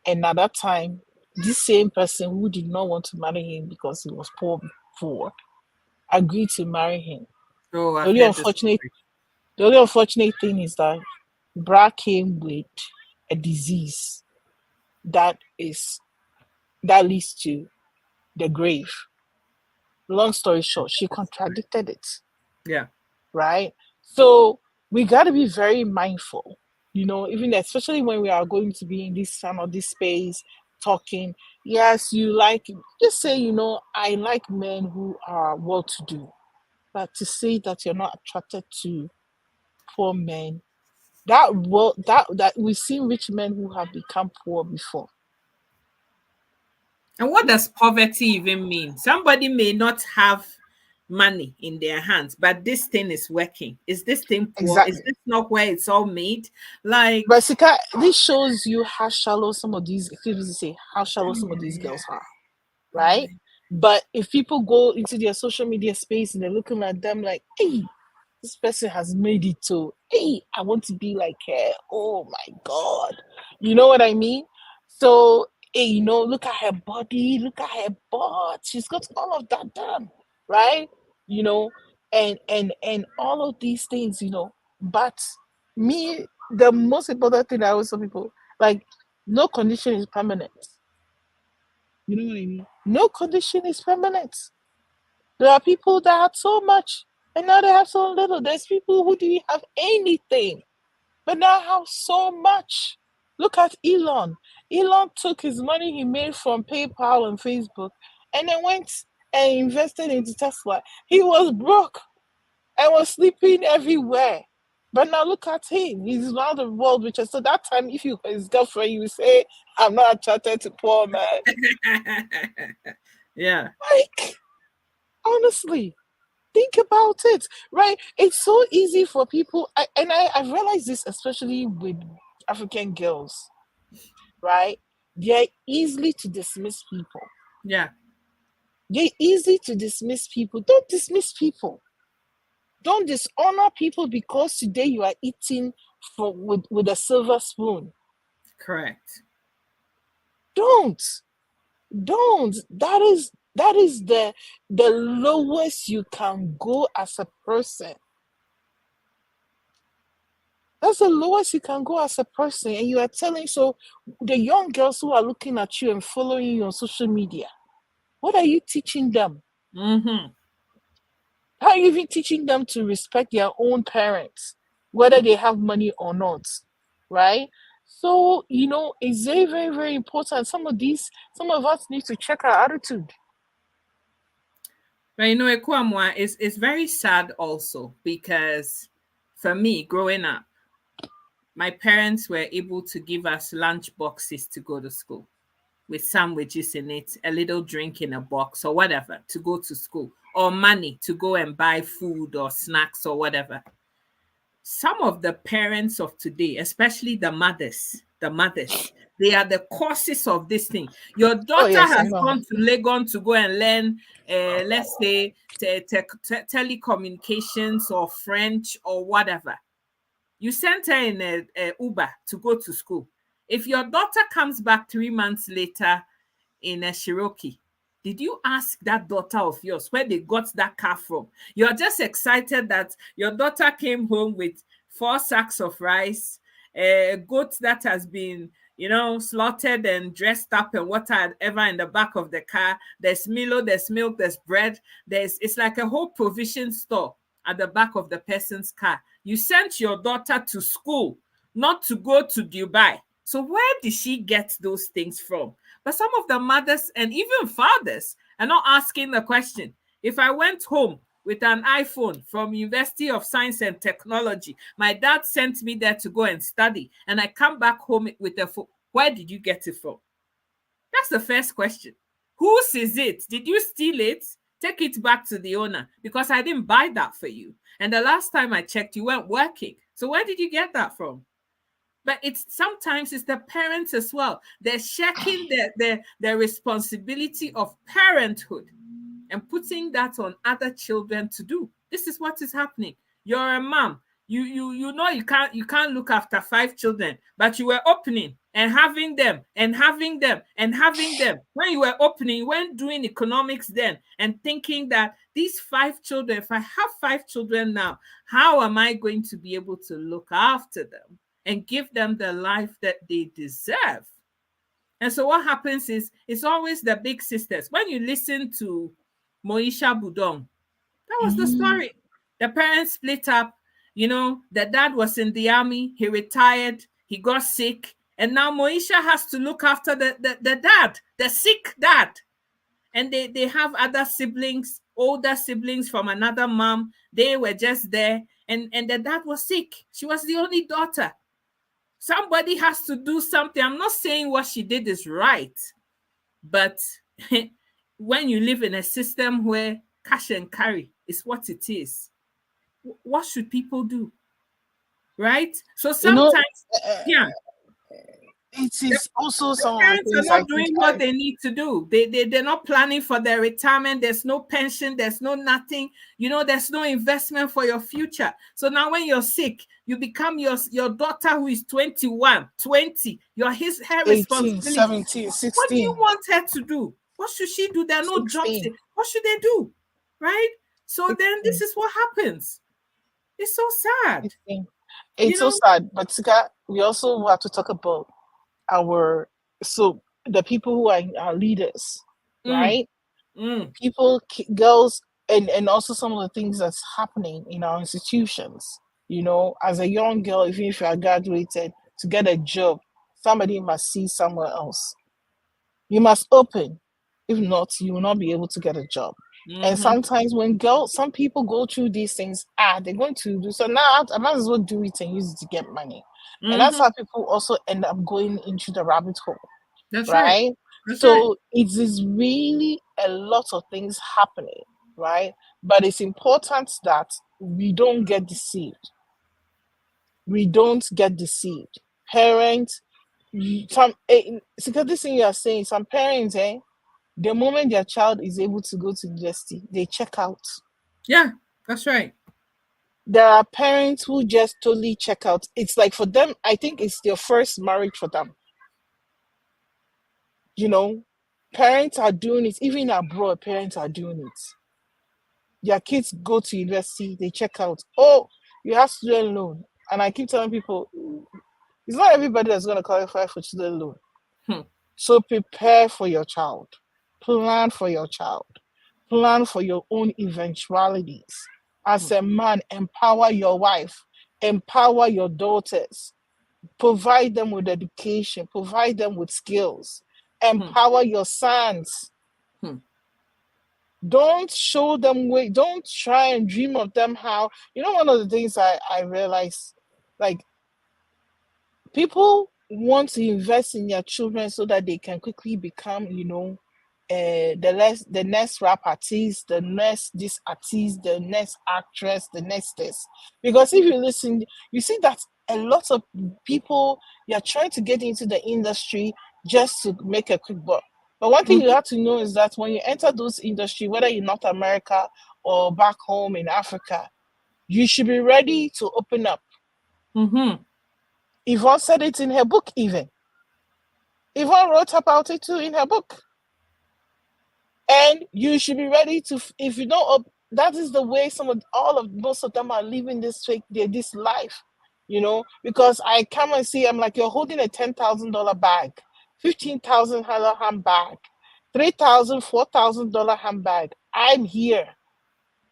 And at that time, this same person who did not want to marry him because he was poor, agreed to marry him. Oh, The I've only heard this unfortunate, story. the only unfortunate thing is that Bra came with a disease that is that leads to the grave. Long story short, she contradicted it, Yeah. right? So we got to be very mindful, even especially when we are going to be in this time or this space. talking. Yes, you like, just say, I like men who are well to do. But to say that you're not attracted to poor men, that we've seen rich men who have become poor before. And what does poverty even mean? Somebody may not have money in their hands, but this thing is working. Is this thing poor? Is Exactly. this not where it's all made? Like, But Sika, this shows you how shallow some of these, excuse me to say, how shallow some of these yeah, girls are, right? But if people go into their social media space and they're looking at them like, hey, this person has made it to, hey, I want to be like her. Oh my God. You know what I mean? So, hey, look at her body, look at her butt. She's got all of that done, right? You know, and all of these things, But me, the most important thing I always tell people, like, no condition is permanent. You know what I mean? No condition is permanent. There are people that have so much and now they have so little. There's people who didn't have anything but now have so much. Look at Elon. Elon took his money he made from PayPal and Facebook and then went and invested into Tesla. He was broke and was sleeping everywhere. But now look at him. He's now the world richest. So that time, if you were his girlfriend, you would say, I'm not attracted to poor man. yeah, Like, honestly, think about it, right? It's so easy for people, I've realized this especially with African girls, right? They're easily to dismiss people. yeah, They're easy to dismiss people. Don't dismiss people. Don't dishonor people because today you are eating with a silver spoon. correct. Don't. Don't. That is the lowest you can go as a person. That's the lowest you can go as a person. And you are telling, so the young girls who are looking at you and following you on social media, what are you teaching them? Mm-hmm. How are you even teaching them to respect their own parents, whether they have money or not? Right? So, it's very, very, very important. Some of us need to check our attitude. But Ekwamwa is very sad also because for me, growing up, my parents were able to give us lunch boxes to go to school with sandwiches in it, a little drink in a box or whatever to go to school, or money to go and buy food or snacks or whatever. Some of the parents of today, especially the mothers, they are the causes of this thing. Your Oh, daughter yes, I has know. gone to Legon to go and learn, let's say, telecommunications or French or whatever. You sent her in a Uber to go to school. If your daughter comes back 3 months later in a Cherokee, did you ask that daughter of yours where they got that car from? You're just excited that your daughter came home with 4 sacks of rice, a goat that has been, slaughtered and dressed up and whatever in the back of the car. There's Milo, there's milk, there's bread. It's like a whole provision store at the back of the person's car. You sent your daughter to school, not to go to Dubai. So where did she get those things from? But some of the mothers and even fathers are not asking the question. If I went home with an iPhone from University of Science and Technology, my dad sent me there to go and study, and I come back home with a phone, where did you get it from? That's the first question. Whose is it? Did you steal it? Take it back to the owner because I didn't buy that for you. And the last time I checked, you weren't working. So where did you get that from? But sometimes it's the parents as well. They're shirking their responsibility of parenthood and putting that on other children to do. This is what is happening. You're a mom. You can't look after 5 children, but you were opening and having them and having them and having them. When you were opening, you weren't doing economics then and thinking that these 5 children, if I have 5 children now, how am I going to be able to look after them and give them the life that they deserve? And so what happens is it's always the big sisters. When you listen to Moisha Budong, that was the Mm, story. The parents split up. The dad was in the army. He retired. He got sick. And now Moesha has to look after the dad, the sick dad. And they have other siblings, older siblings from another mom. They were just there. And the dad was sick. She was the only daughter. Somebody has to do something. I'm not saying what she did is right, but when you live in a system where cash and carry is what it is, what should people do? Right? So You know, sometimes, yeah, it is also the some of the parents are things I not think doing what they need to do. They're not planning for their retirement. There's no pension. There's no nothing. There's no investment for your future. So now when you're sick, you become your daughter who is 21, 20. You're her 18, responsibility. 17, What do you 16, want her to do? What should she do? There are no jobs 16, there. What should they do? Right? So then this 16, is what happens. It's so sad. 16. You It's so know? sad. But Sika, we also have to talk about the people who are our leaders, Mm, right? mm, People, girls, and also some of the things that's happening in our institutions. As a young girl, even if you are graduated, to get a job, somebody must see somewhere else. You must open. If not, you will not be able to get a job. And mm-hmm, sometimes some people go through these things, they're going to do so now. I might as well do it and use it to get money. And that's mm-hmm. how people also end up going into the rabbit hole, That's right. right? That's right. So it is really a lot of things happening, right? But it's important that we don't get deceived. We don't get deceived. Parents, because this thing you are saying, some parents, the moment their child is able to go to university, they check out. Yeah, that's right. There are parents who just totally check out. It's like for them, I think it's their first marriage for them. Parents are doing it. Even abroad, parents are doing it. Their kids go to university, they check out. Oh, you have student loan. And I keep telling people, it's not everybody that's going to qualify for student loan. Hmm. So prepare for your child. Plan for your child. Plan for your own eventualities. As a man, empower your wife. Empower your daughters. Provide them with education. Provide them with skills. Empower your sons. Don't show them way. Don't try and dream of them how. One of the things I realized, like, people want to invest in their children so that they can quickly become, the next rap artist, the next this artist, the next actress, the next this. Because if you listen, you see that a lot of people, they are trying to get into the industry just to make a quick buck. But one thing you have to know is that when you enter those industry, whether in North America or back home in Africa, you should be ready to open up. Mm-hmm. Yvonne said it in her book even. Yvonne wrote about it too in her book. And you should be ready to, if you don't, that is the way most of them are living this life, because I come and see, I'm like, you're holding a $10,000 bag, $15,000 handbag, $3,000, $4,000 handbag. I'm here.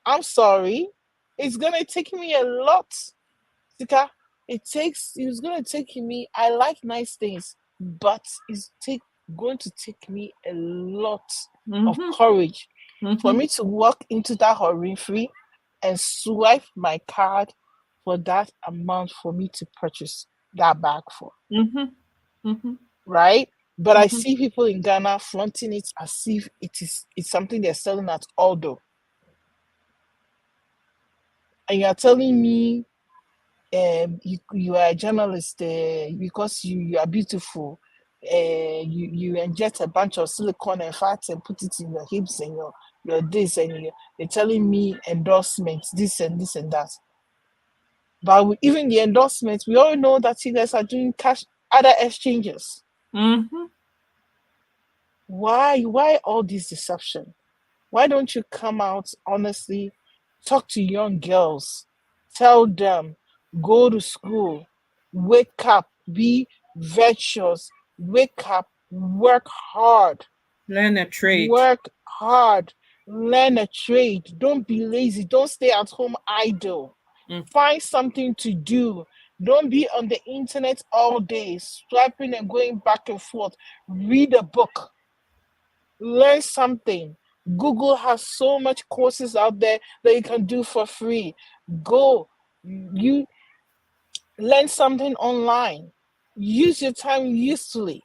I'm sorry. It's going to take me a lot. Sika, it's going to take me, I like nice things, but it's going to take me a lot of courage for me to walk into that hurry-free and swipe my card for that amount for me to purchase that bag for. Right? But I see people in Ghana flaunting it as if it's something they're selling at Aldo. And you're telling me you are a journalist because you are beautiful. You inject a bunch of silicone and fat and put it in your hips and your this, and you're telling me endorsements, this and this and that. But even the endorsements, we all know that you guys are doing other exchanges. Why all this deception? Why don't you come out honestly, talk to young girls, tell them, go to school, wake up, be virtuous, wake up, work hard. Learn a trade. Work hard, learn a trade. Don't be lazy. Don't stay at home idle. Find something to do. Don't be on the internet all day, swiping and going back and forth. Read a book, learn something. Google has so much courses out there that you can do for free. Go, you learn something online. Use your time usefully,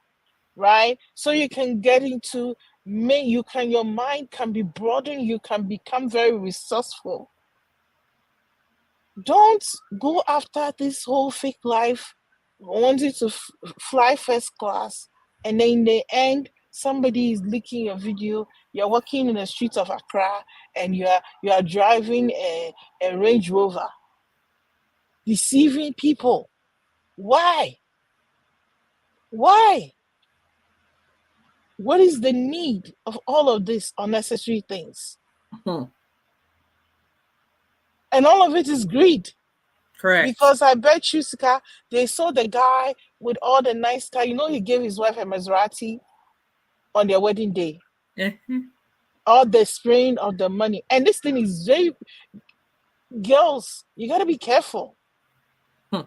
right? So you can get into your mind can be broadened, you can become very resourceful. Don't go after this whole fake life, wanting to fly first class, and then in the end, somebody is leaking your video. You're walking in the streets of Accra, and you are driving a Range Rover, deceiving people. Why? Why? What is the need of all of these unnecessary things? Hmm. And all of it is greed. Correct. Because I bet you, Sika, they saw the guy with all the nice car. You know, he gave his wife a Maserati on their wedding day. Mhm. All the spraying of the money. And this thing is very, girls, you got to be careful. Hmm.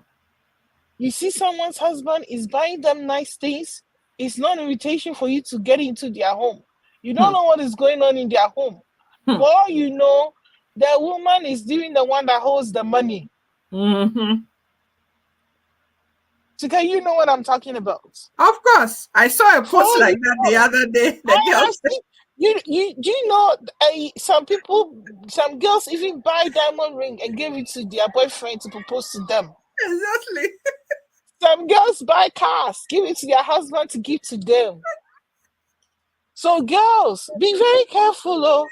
You see someone's husband is buying them nice things. It's not an invitation for you to get into their home. You don't know what is going on in their home. Hmm. For all you know, the woman is doing the one that holds the money. Mm-hmm. Sika, you know what I'm talking about. Of course. I saw a post like that the other day. The girl said, Do you know some girls even buy diamond ring and give it to their boyfriend to propose to them. exactly. Some girls buy cars, give it to their husband to give to them. So girls, be very careful, oh.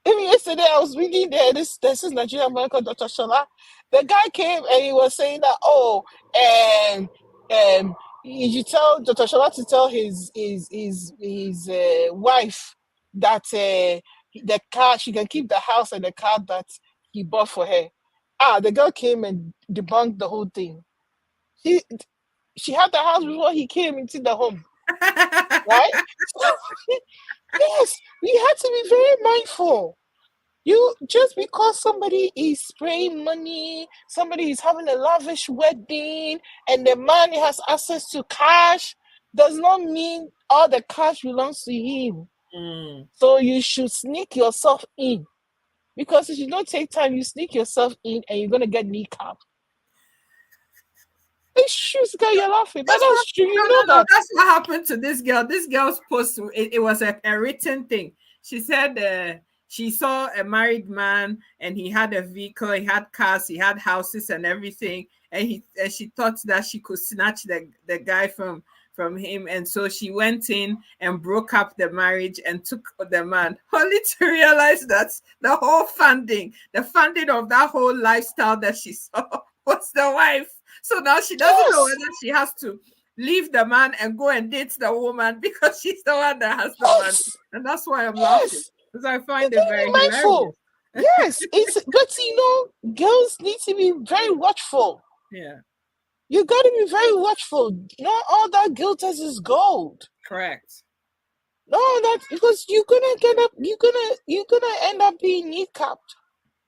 Even yesterday I was reading this is Nigerian man called Dr. Shola. The guy came and he was saying that, you should tell Dr. Shola to tell his wife that the car, she can keep the house and the car that he bought for her. The girl came and debunked the whole thing. She had the house before he came into the home, right? Yes, we had to be very mindful. You just because somebody is spraying money, somebody is having a lavish wedding, and the man has access to cash, does not mean all the cash belongs to him. Mm. So you should sneak yourself in. Because if you don't take time, you sneak yourself in and you're gonna get kneecapped. It's true, guy, you're laughing, but that's true. You know that. That's what happened to this girl. This girl's post, it was a written thing. She said she saw a married man and he had a vehicle, he had cars, he had houses and everything. And she thought that she could snatch the guy from him. And so she went in and broke up the marriage and took the man, only to realize that the funding of that whole lifestyle that she saw was the wife. So now she doesn't know whether she has to leave the man and go and date the woman because she's the one that has the money. And that's why I'm laughing. Because I find it very mindful. Yes, but girls need to be very watchful. Yeah. You got to be very watchful. Not all that glitters is gold. Correct. No, that's because you're gonna end up being kneecapped.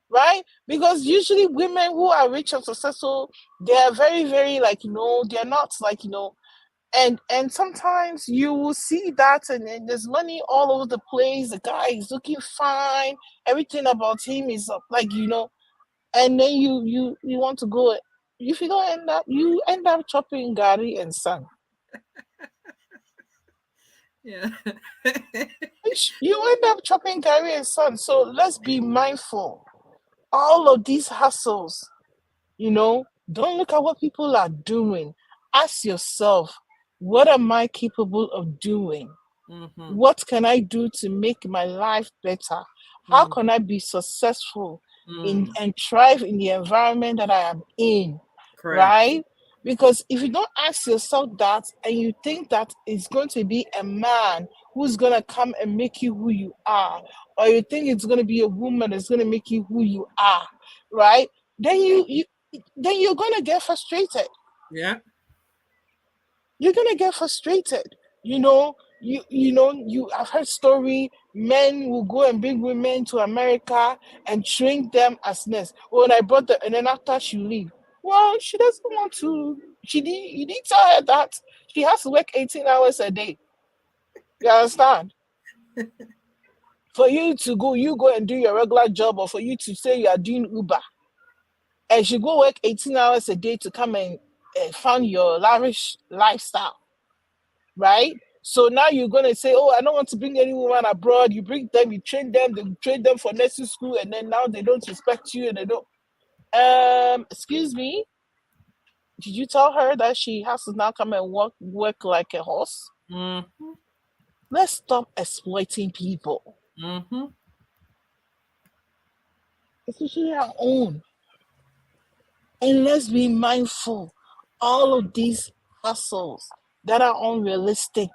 Right? Because usually women who are rich and successful, they are very, very they're not and sometimes you will see that and there's money all over the place. The guy is looking fine, everything about him is and then you want to go. If you don't you end up chopping Gary and Son. Yeah. You end up chopping Gary and Son. So let's be mindful. All of these hustles, don't look at what people are doing. Ask yourself, what am I capable of doing? Mm-hmm. What can I do to make my life better? How can I be successful and thrive in the environment that I am in? Correct. Right? Because if you don't ask yourself that and you think that it's going to be a man who's going to come and make you who you are, or you think it's going to be a woman that's going to make you who you are, right? Then you're going to get frustrated. Yeah. You're going to get frustrated. I've heard story, men will go and bring women to America and train them as nurse. When I brought and then after she leave. Well, she doesn't want to. You need to tell her that she has to work 18 hours a day. You understand? For you to go, you go and do your regular job, or for you to say you are doing Uber, and she go work 18 hours a day to come and fund your lavish lifestyle, right? So now you're gonna say, "Oh, I don't want to bring any woman abroad." You bring them, you they train them for nursing school, and then now they don't respect you, and they don't. Excuse me, did you tell her that she has to now come and work like a horse? Mm-hmm. Let's stop exploiting people, Mm-hmm. especially our own, and let's be mindful. All of these hustles that are unrealistic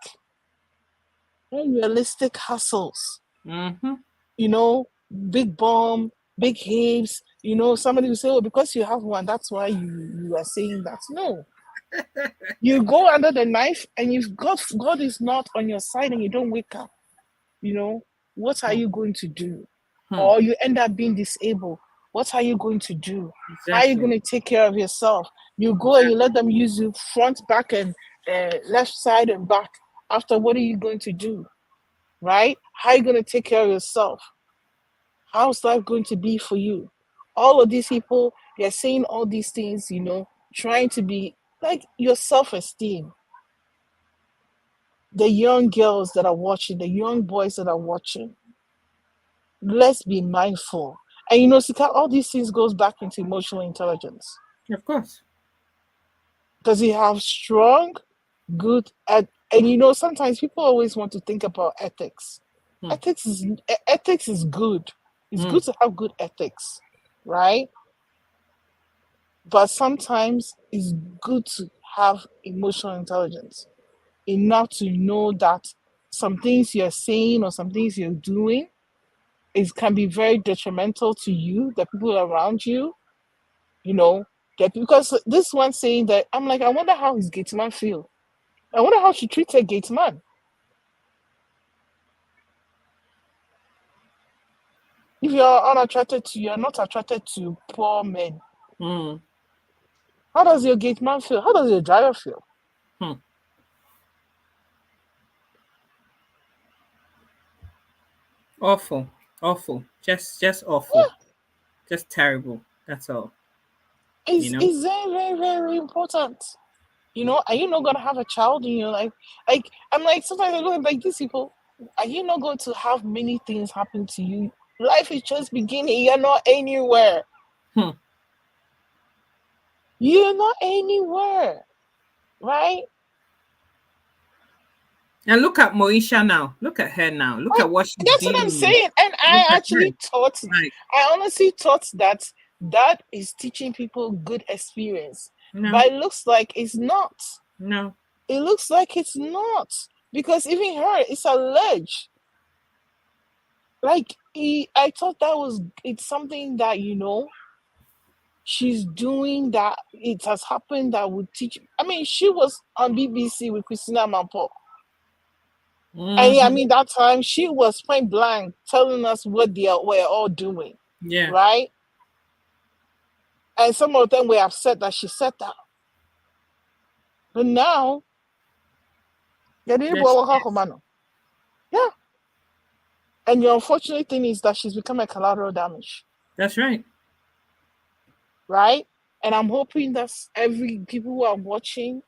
hustles. Mm-hmm. You know, big bomb, big hips. You know, somebody will say, "Oh, because you have one, that's why you are saying that." No, you go under the knife, and if God is not on your side, and you don't wake up, you know, what are you going to do? Hmm. Or you end up being disabled. What are you going to do? How are you Exactly. going to take care of yourself? You go and you let them use you front, back, and left side and back. After, what are you going to do? Right? How are you going to take care of yourself? How's life going to be for you? All of these people, they're saying all these things, trying to be like your self esteem. The young girls that are watching, the young boys that are watching, let's be mindful. And Sika, all these things goes back into emotional intelligence. Of course. Does he have strong, good, and sometimes people always want to think about ethics. Hmm. Ethics is good. It's Hmm. good to have good ethics, right? But sometimes it's good to have emotional intelligence enough to know that some things you're saying or some things you're doing can be very detrimental to you, the people around you, you know, that because this one saying that, I'm like, I wonder how his gate man feel. I wonder how she treats her gate man. If you're not attracted to poor men, Hmm. how does your gate man feel? How does your driver feel? Hmm. Awful. Awful. Just awful. Yeah, Just terrible. That's all. You it's, know? it's very, very, very important. Are you not gonna have a child in your life? Like, I'm like, sometimes I look at like these people, are you not going to have many things happen to you? Life is just beginning, you're not anywhere. Hmm. You're not anywhere, right? And look at Moisha now. Look at her now. Look Like, at what she's that's what I'm dealing with. saying. And Look I at her. actually thought, Like, I honestly thought that that is teaching people good experience. no, But it looks like it's not. no. It looks like it's not. Because even her, it's alleged. Like, I thought it's something that, she's doing, that it has happened, that would teach. I mean, she was on BBC with Christina Mampo. And yeah, I Mm-hmm. mean, that time she was point blank telling us what we're all doing, Yeah, right? And some of them were upset that she said that. But now, yeah, they there she is. yeah. And the unfortunate thing is that she's become a collateral damage, That's right. right? And I'm hoping that every people who are watching,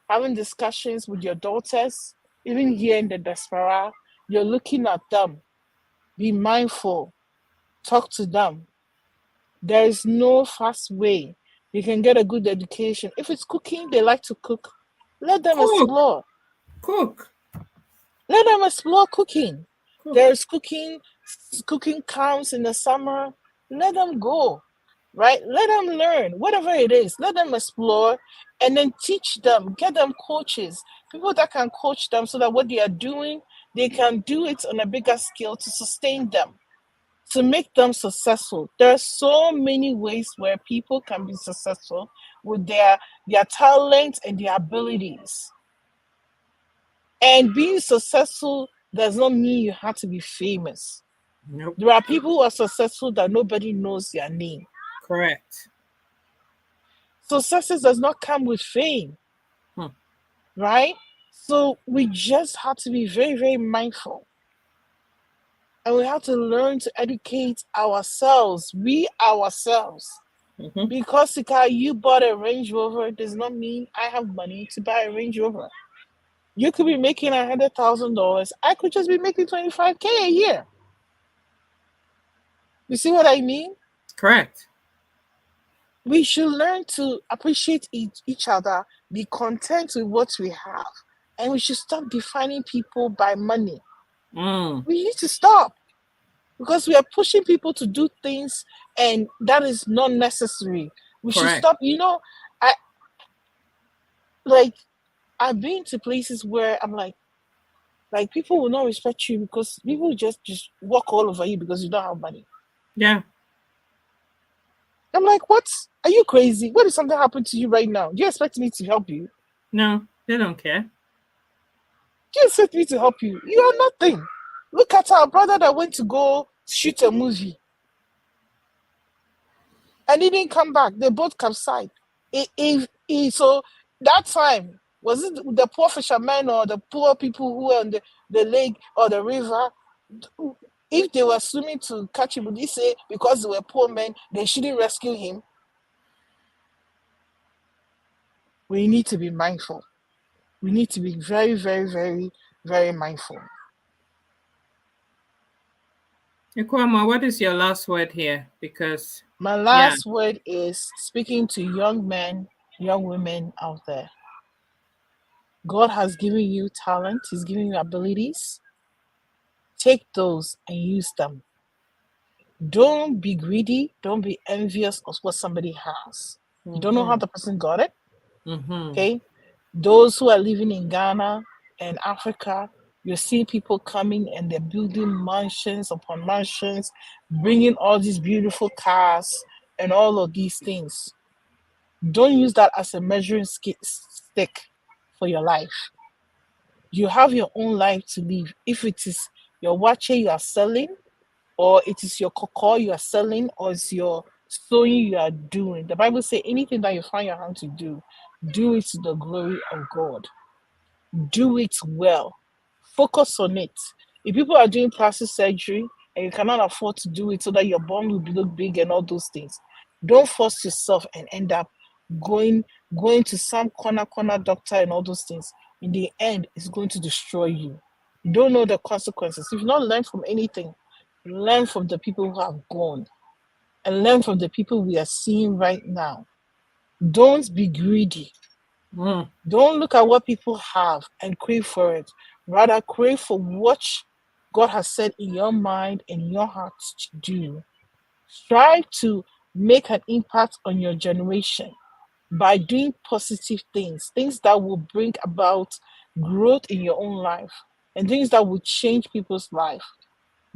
having discussions with your daughters, even here in the diaspora, you're looking at them. Be mindful. Talk to them. There is no fast way. You can get a good education. If it's cooking, they like to cook. Let them Cook, explore. cook, Let them explore cooking. cook. There's cooking camps in the summer. Let them go, right? Let them learn, whatever it is. Let them explore and then teach them, get them coaches, people that can coach them so that what they are doing, they can do it on a bigger scale to sustain them, to make them successful. There are so many ways where people can be successful with their talent and their abilities. And being successful does not mean you have to be famous. Nope. There are people who are successful that nobody knows their name. Correct. So success does not come with fame, Hmm. right? So we just have to be very, very mindful. And we have to learn to educate ourselves, we ourselves. Mhm. Because Sika, you bought a Range Rover does not mean I have money to buy a Range Rover. You could be making $100,000. I could just be making 25K a year. You see what I mean? Correct. We should learn to appreciate each other, be content with what we have, and we should stop defining people by money. Mm. We need to stop because we are pushing people to do things and that is not necessary. We should Correct. stop. I like I've been to places where I'm like people will not respect you because people just walk all over you because you don't have money. Yeah. I'm like, what? Are you crazy? What if something happened to you right now? Do you expect me to help you? No, they don't care. Do you expect me to help you? You are nothing. Look at our brother that went to go shoot a movie and he didn't come back. They both capsized. So that time, was it the poor fishermen or the poor people who were on the lake or the river? If they were swimming to catch him, would he say because they were poor men, they shouldn't rescue him? We need to be mindful. We need to be very, very, very, very mindful. Ekwama, what is your last word here? Because, My yeah. last word is speaking to young men, young women out there. God has given you talent, He's given you abilities. Take those and use them. Don't be greedy. Don't be envious of what somebody has. You don't know how Mm-hmm. the person got it. Mm-hmm. Okay. Those who are living in Ghana and Africa, you see people coming and they're building mansions upon mansions, bringing all these beautiful cars and all of these things. Don't use that as a measuring stick for your life. You have your own life to live. If it is your watch you are selling, or it is your cocoa you are selling, or it's your sewing you are doing, the Bible says anything that you find your hand to do it to the glory of God. Do it well. Focus on it. If people are doing plastic surgery and you cannot afford to do it so that your bum will look big and all those things, don't force yourself and end up going going to some corner doctor and all those things. In the end, it's going to destroy you. You don't know the consequences. If you not learn from anything, learn from the people who have gone and learn from the people we are seeing right now. Don't be greedy. Mm. Don't look at what people have and crave for it. Rather, crave for what God has said in your mind and your heart to do. Strive to make an impact on your generation by doing positive things, things that will bring about growth in your own life and things that will change people's life.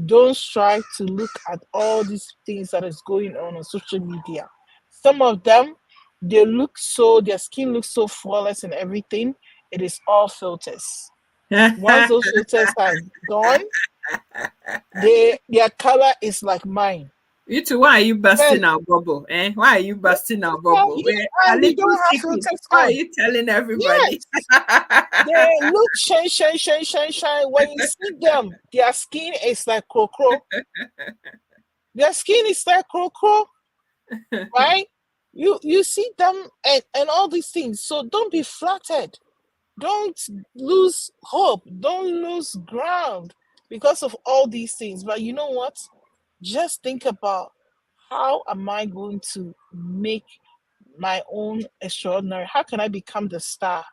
Don't strive to look at all these things that is going on social media. Some of them, their skin looks so flawless and everything. It is all filters. Once those filters are gone, their color is like mine. You two, why are you Then busting our bubble? Eh? Why are you busting our bubble? you We're a and we little don't have secret. filters Why are on. you telling everybody? Yes, they look shine, shine, shine, shine, shine. When you see them, their skin is like crow. Their skin is like crow. Right? You see them and all these things. So don't be flattered. Don't lose hope. Don't lose ground because of all these things. But you know what? Just think about how am I going to make my own extraordinary? How can I become the star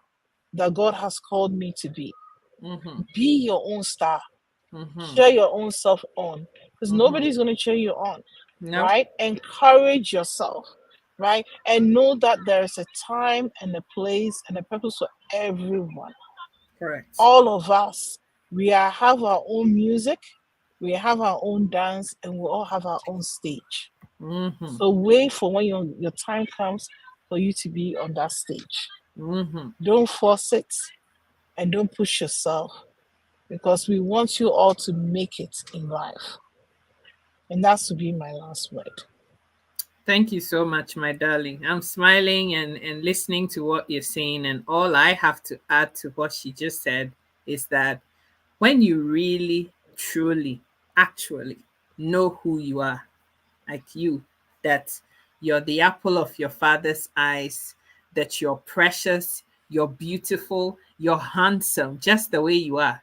that God has called me to be? Mm-hmm. Be your own star. Mm-hmm. Cheer your own self on because Mm-hmm. nobody's going to cheer you on. No. Right? Encourage yourself, right? And know that there is a time and a place and a purpose for everyone. Correct. All of us, have our own music, we have our own dance, and we all have our own stage. Mm-hmm. So wait for when your time comes for you to be on that stage. Mm-hmm. Don't force it and don't push yourself because we want you all to make it in life. And that's to be my last word. Thank you so much, my darling. I'm smiling and listening to what you're saying. And all I have to add to what she just said is that when you really, truly, actually know who you are, like you, that you're the apple of your father's eyes, that you're precious, you're beautiful, you're handsome, just the way you are.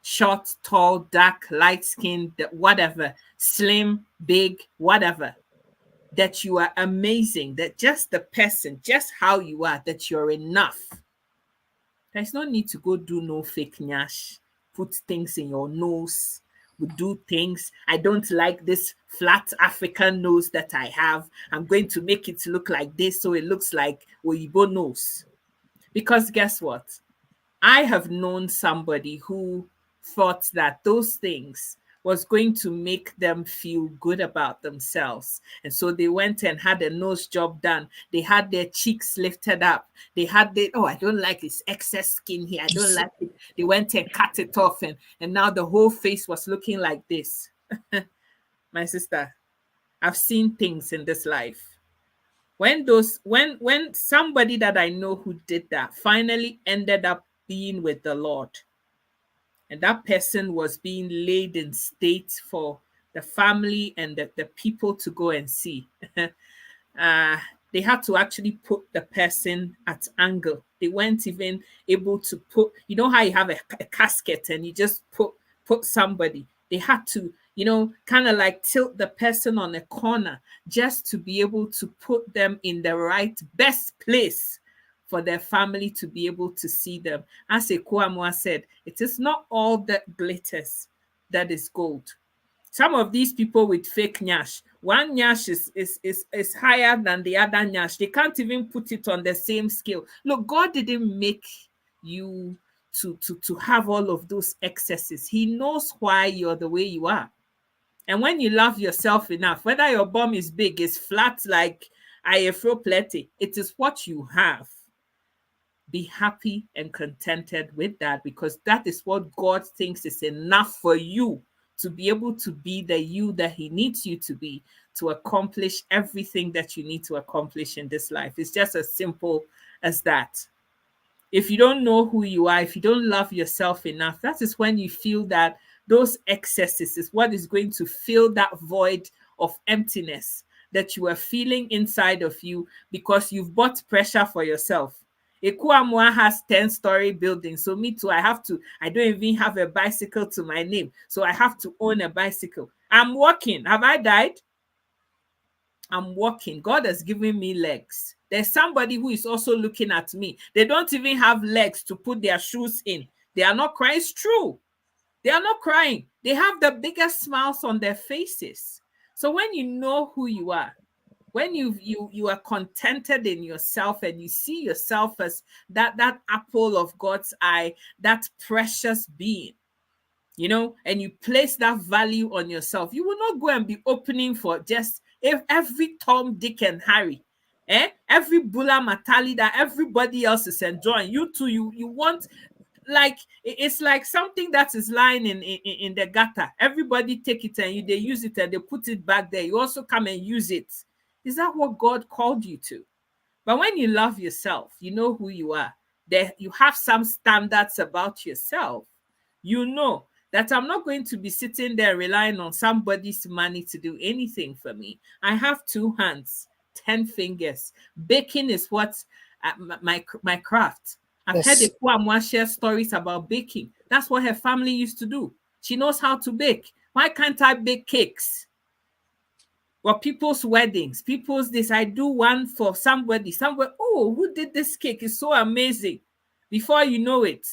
Short, tall, dark, light skinned, whatever, slim, big, whatever. That you are amazing, that just the person, just how you are, that you're enough. There's no need to go do no fake nyash, put things in your nose, we do things. I don't like this flat African nose that I have. I'm going to make it look like this so it looks like Oyibo nose. Because guess what? I have known somebody who thought that those things was going to make them feel good about themselves. And so they went and had a nose job done. They had their cheeks lifted up. They had the, oh, I don't like this excess skin here. I don't like it. They went and cut it off. And now the whole face was looking like this. My sister, I've seen things in this life. When somebody that I know who did that finally ended up being with the Lord, and that person was being laid in state for the family and the people to go and see. They had to actually put the person at angle. They weren't even able to put, you know how you have a casket and you just put somebody. They had to, kind of like tilt the person on a corner just to be able to put them in the right, best place for their family to be able to see them. As Ekuamwa said, it is not all that glitters that is gold. Some of these people with fake nyash, one nyash is higher than the other nyash. They can't even put it on the same scale. Look, God didn't make you to have all of those excesses. He knows why you're the way you are. And when you love yourself enough, whether your bum is big, is flat like Ayefro Plete, it is what you have. Be happy and contented with that, because that is what God thinks is enough for you to be able to be the you that he needs you to be, to accomplish everything that you need to accomplish in this life. It's just as simple as that. If you don't know who you are, if you don't love yourself enough, that is when you feel that those excesses is what is going to fill that void of emptiness that you are feeling inside of you because you've bought pressure for yourself. Ekuamwa has 10-story buildings. So me too, I don't even have a bicycle to my name. So I have to own a bicycle. I'm walking. Have I died? I'm walking. God has given me legs. There's somebody who is also looking at me. They don't even have legs to put their shoes in. They are not crying. It's true. They are not crying. They have the biggest smiles on their faces. So when you know who you are, when you are contented in yourself and you see yourself as that apple of God's eye, that precious being, and you place that value on yourself, you will not go and be opening for just every Tom, Dick, and Harry. Every Bula Matali that everybody else is enjoying. You too, you want, like, it's like something that is lying in the gutter. Everybody take it and they use it and they put it back there. You also come and use it. Is that what God called you to? But when you love yourself, you know who you are. There, you have some standards about yourself. You know that I'm not going to be sitting there relying on somebody's money to do anything for me. I have 2 hands, 10 fingers. Baking is what my craft. I've heard Ekuamwa share stories about baking. That's what her family used to do. She knows how to bake. Why can't I bake cakes? Well, people's weddings, people's this. I do one for somebody. Somewhere, oh, who did this cake? It's so amazing. Before you know it,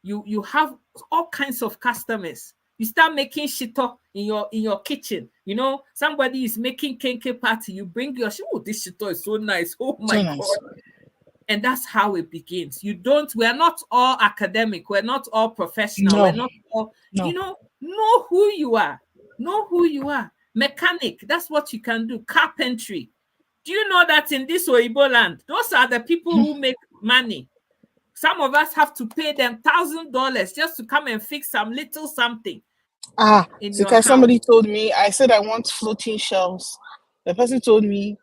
you have all kinds of customers. You start making shito in your kitchen. Somebody is making kenke party. You bring your oh, this shito is so nice. Oh my God. And that's how it begins. We're not all academic. We're not all professional. No. We're not all, know who you are. Know who you are. Mechanic, that's what you can do. Carpentry. Do you know that in this Oyibo land, those are the people who make money? Some of us have to pay them $1,000 just to come and fix some little something. Because somebody told me, I said I want floating shelves. The person told me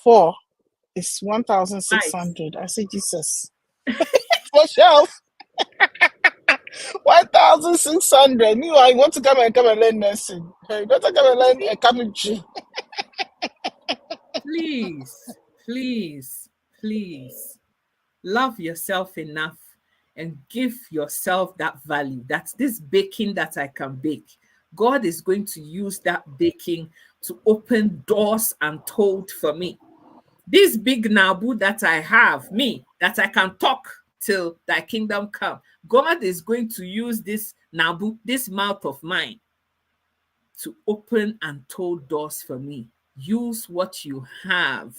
4 is Right. 1,600. I said, Jesus. For shelf, 1,600. Meanwhile, you want to come and learn nursing. You want to come and You learn see, carpentry. please, please, please love yourself enough and give yourself that value. That's this baking that I can bake. God is going to use that baking to open doors untold for me. This big nabu that I have, me, that I can talk till thy kingdom come. God is going to use this nabu, this mouth of mine, to open untold doors for me. Use what you have,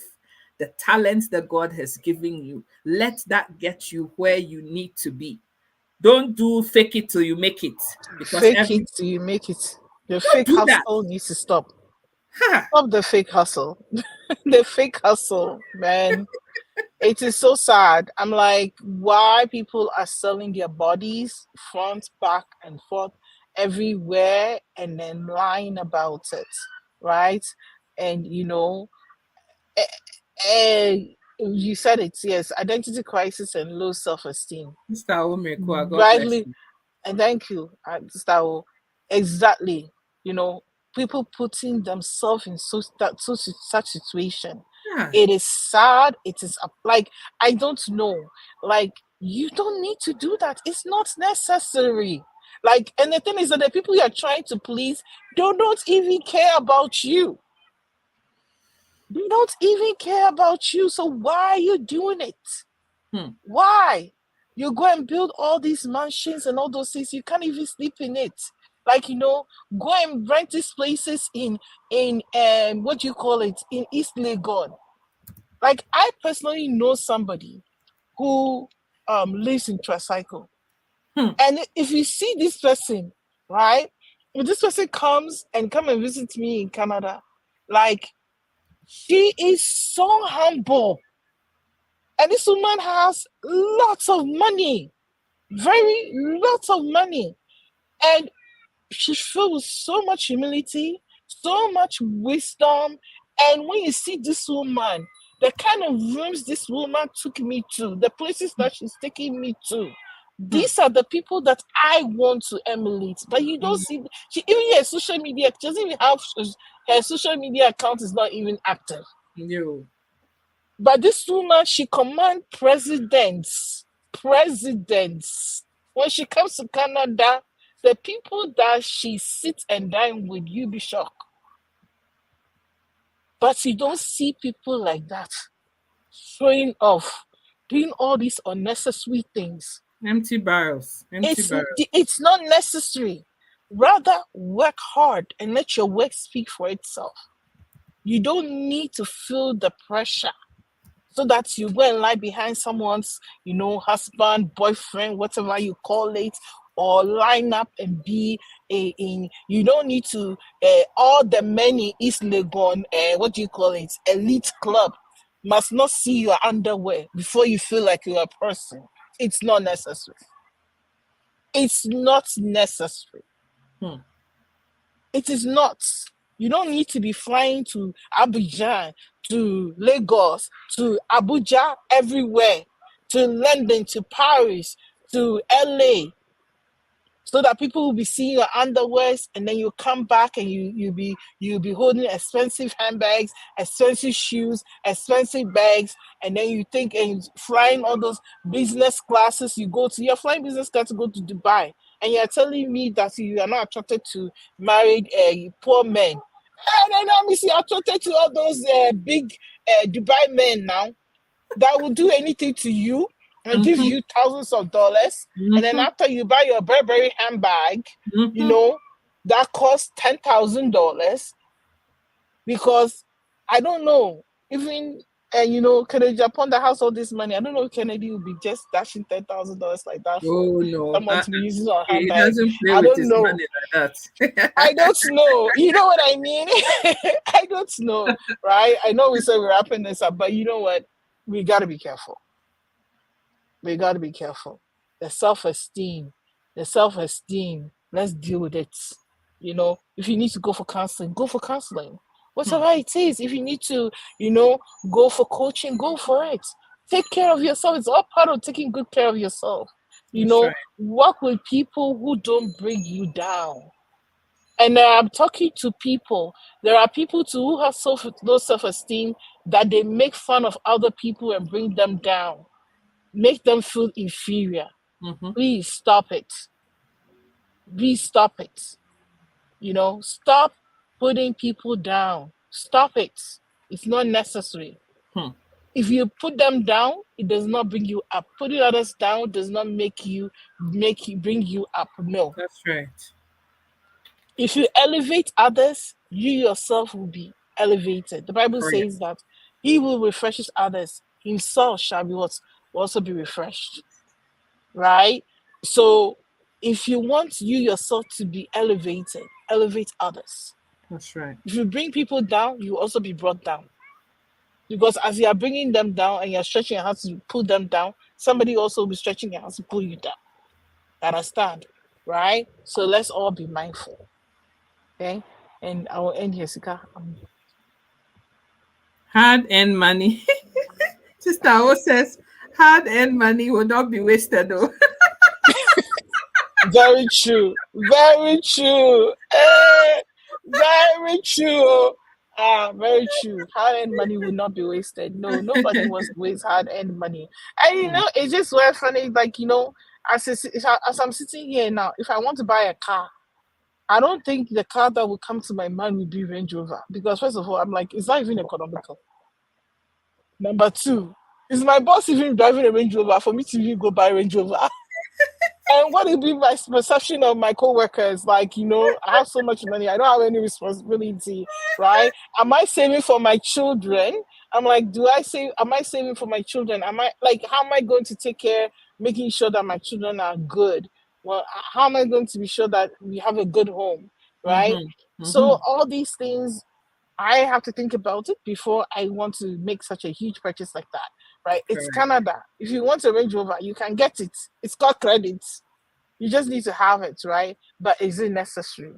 the talents that God has given you. Let that get you where you need to be. Don't do fake it till you make it because Fake every it till you make it. The don't fake do that. hustle needs to stop. Ha! Stop the fake hustle. The fake hustle, man. It is so sad. I'm like, why people are selling their bodies front, back, and forth everywhere and then lying about it, right? And eh, you said it, yes, identity crisis and low self-esteem. Mr. Omekwa, God bless Rightly, you. and thank you, Gustavo. Exactly. You know, people putting themselves in such situation. Yeah. It is sad. It is like, I don't know. Like, you don't need to do that. It's not necessary. Like, and the thing is that the people you are trying to please, they don't even care about you. They don't even care about you. So why are you doing it? Hmm. Why? You go and build all these mansions and all those things, you can't even sleep in it. Like, go and rent these places in what do you call it, in East Legon. Like, I personally know somebody who lives in Tricycle. Hmm. And if you see this person, right? If this person come and visit me in Canada, like, she is so humble. And this woman has lots of money, very lots of money. And she's filled with so much humility, so much wisdom. And when you see this woman, the kind of rooms this woman took me to, the places that she's taking me to, Hmm. these are the people that I want to emulate. But you don't see, she even her social media, she doesn't even have, her social media account is not even active. You. But this woman, she command presidents. Presidents. When she comes to Canada, the people that she sits and dine with, you be shocked. But you don't see people like that showing off, doing all these unnecessary things. Empty barrels. Empty It's barrels. it's not necessary. Rather work hard and let your work speak for itself. You don't need to feel the pressure so that you go and lie behind someone's, husband, boyfriend, whatever you call it, or line up and be in. You don't need to all the men in East Legon, what do you call it, elite club, must not see your underwear before you feel like you're a person. It's not necessary. It's not necessary. Hmm. It is not. You don't need to be flying to Abidjan, to Lagos, to Abuja, everywhere, to London, to Paris, to LA, so that people will be seeing your underwears, and then you come back and you'll be holding expensive handbags, expensive shoes, expensive bags, and then you think and flying all those business classes. You're flying business class to go to Dubai, and you're telling me that you are not attracted to married poor men. And then I'm attracted to all those big Dubai men now that will do anything to you and give Mm-hmm. you thousands of dollars. And then Mm-hmm. after you buy your Burberry handbag, you Mm-hmm. know, that costs $10,000 because I don't know, even Kennedy Japan that has all this money. I don't know if Kennedy will be just dashing $10,000 like that for Oh no. someone to be using on He handbag. doesn't play I with don't his know. money like I that. don't know. You know what I mean? I don't know, right? I know we said we're wrapping this up, but you know what? We got to be careful. We got to be careful. The self-esteem, the self-esteem. Let's deal with it. If you need to go for counseling, go for counseling. Whatever it is, if you need to, go for coaching, go for it. Take care of yourself. It's all part of taking good care of yourself. That's right. Work with people who don't bring you down. And I'm talking to people. There are people too who have low self-esteem that they make fun of other people and bring them down, make them feel inferior. Please stop it. Please stop it. Stop putting people down. Stop it. It's not necessary. If you put them down, it does not bring you up. Putting others down does not bring you up. No. That's right. If you elevate others, you yourself will be elevated. The Bible Correct. says that he who refreshes others, himself shall be what? Will also be refreshed. Right? So if you want you yourself to be elevated, elevate others. That's right. If you bring people down, you will also be brought down. Because as you are bringing them down and you're stretching your hands to pull them down, somebody also will be stretching your hands to pull you down. Understand? Right? So let's all be mindful. Okay? And I will end here, Sika. Hard-earned money. Sister O says, hard-earned money will not be wasted, though. Very true. Very true. Very true. Very true. Hard-earned money will not be wasted. No, nobody wants to waste hard-earned money. And it's just very funny. Like, as I'm sitting here now, if I want to buy a car, I don't think the car that will come to my mind will be Range Rover. Because first of all, I'm like, it's not even economical. Number two, is my boss even driving a Range Rover for me to even go buy a Range Rover? And what will be my perception of my co-workers? Like, I have so much money, I don't have any responsibility, right? Am I saving for my children? I'm like, am I saving for my children? How am I going to take care, making sure that my children are good? Well, how am I going to be sure that we have a good home, right? So all these things, I have to think about it before I want to make such a huge purchase like that, right? It's Canada. If you want a Range Rover, you can get it. It's got credit. You just need to have it, right? But is it necessary,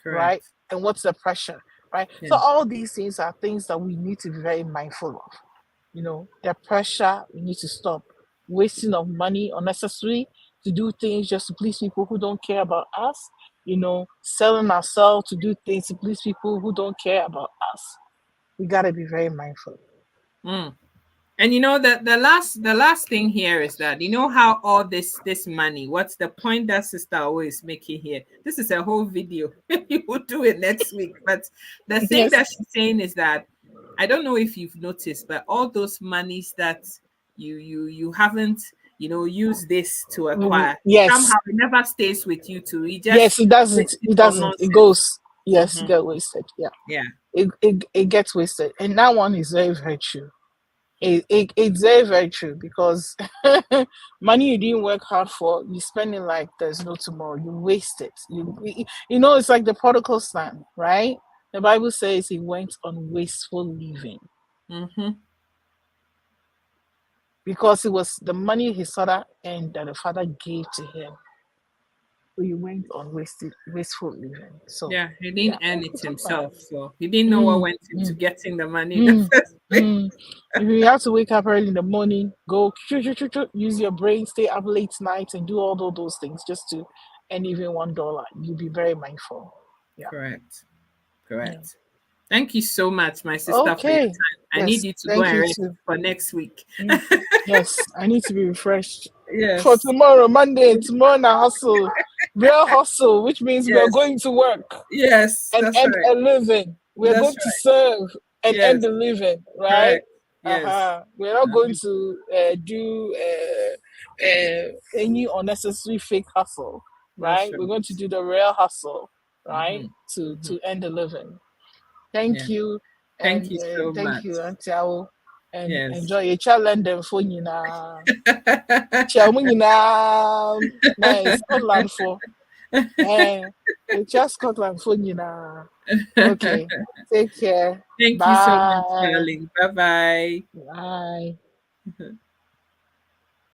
right? And what's the pressure, right? Yes. So all these things are things that we need to be very mindful of. The pressure, we need to stop. Wasting of money unnecessary to do things just to please people who don't care about us. Selling ourselves to do things to please people who don't care about us. We gotta be very mindful. And the last thing here is that how all this money, what's the point that Sister always making here? This is a whole video. You will do it next week. But the thing that she's saying is that I don't know if you've noticed, but all those monies that you haven't use this to acquire. Somehow it never stays with you too. It doesn't. It goes. Yes, get wasted. Yeah. It gets wasted, and that one is very, very true. It's very, very true, because money you didn't work hard for, you spend it like there's no tomorrow. You waste it. It's like the prodigal son, right? The Bible says he went on wasteful living. Because it was the money his father earned that the father gave to him. So he went on wasteful living. So he didn't earn it himself. So he didn't know what went into getting the money in the first place. If you have to wake up early in the morning, go use your brain, stay up late night, and do all those things just to earn even $1, you'll be very mindful. Yeah. Correct. Yeah. Thank you so much, my sister, for your time. I need you to go and rest for next week. Yes, I need to be refreshed. Yes. For tomorrow, Monday, tomorrow I hustle. Real hustle, which means we are going to work. Yes. And earn a living. We are going to serve and earn the living, right? Yes. We're not going to do any unnecessary fake hustle, right? We're going to do the real hustle, right? To earn the living. Thank you. Thank you so much. Thank you, Auntie Awo. And enjoy your challenge and for you now. Nice Scotland for. Just Scotland for you now. Okay. Take care. Thank you so much, darling. Bye-bye. Bye.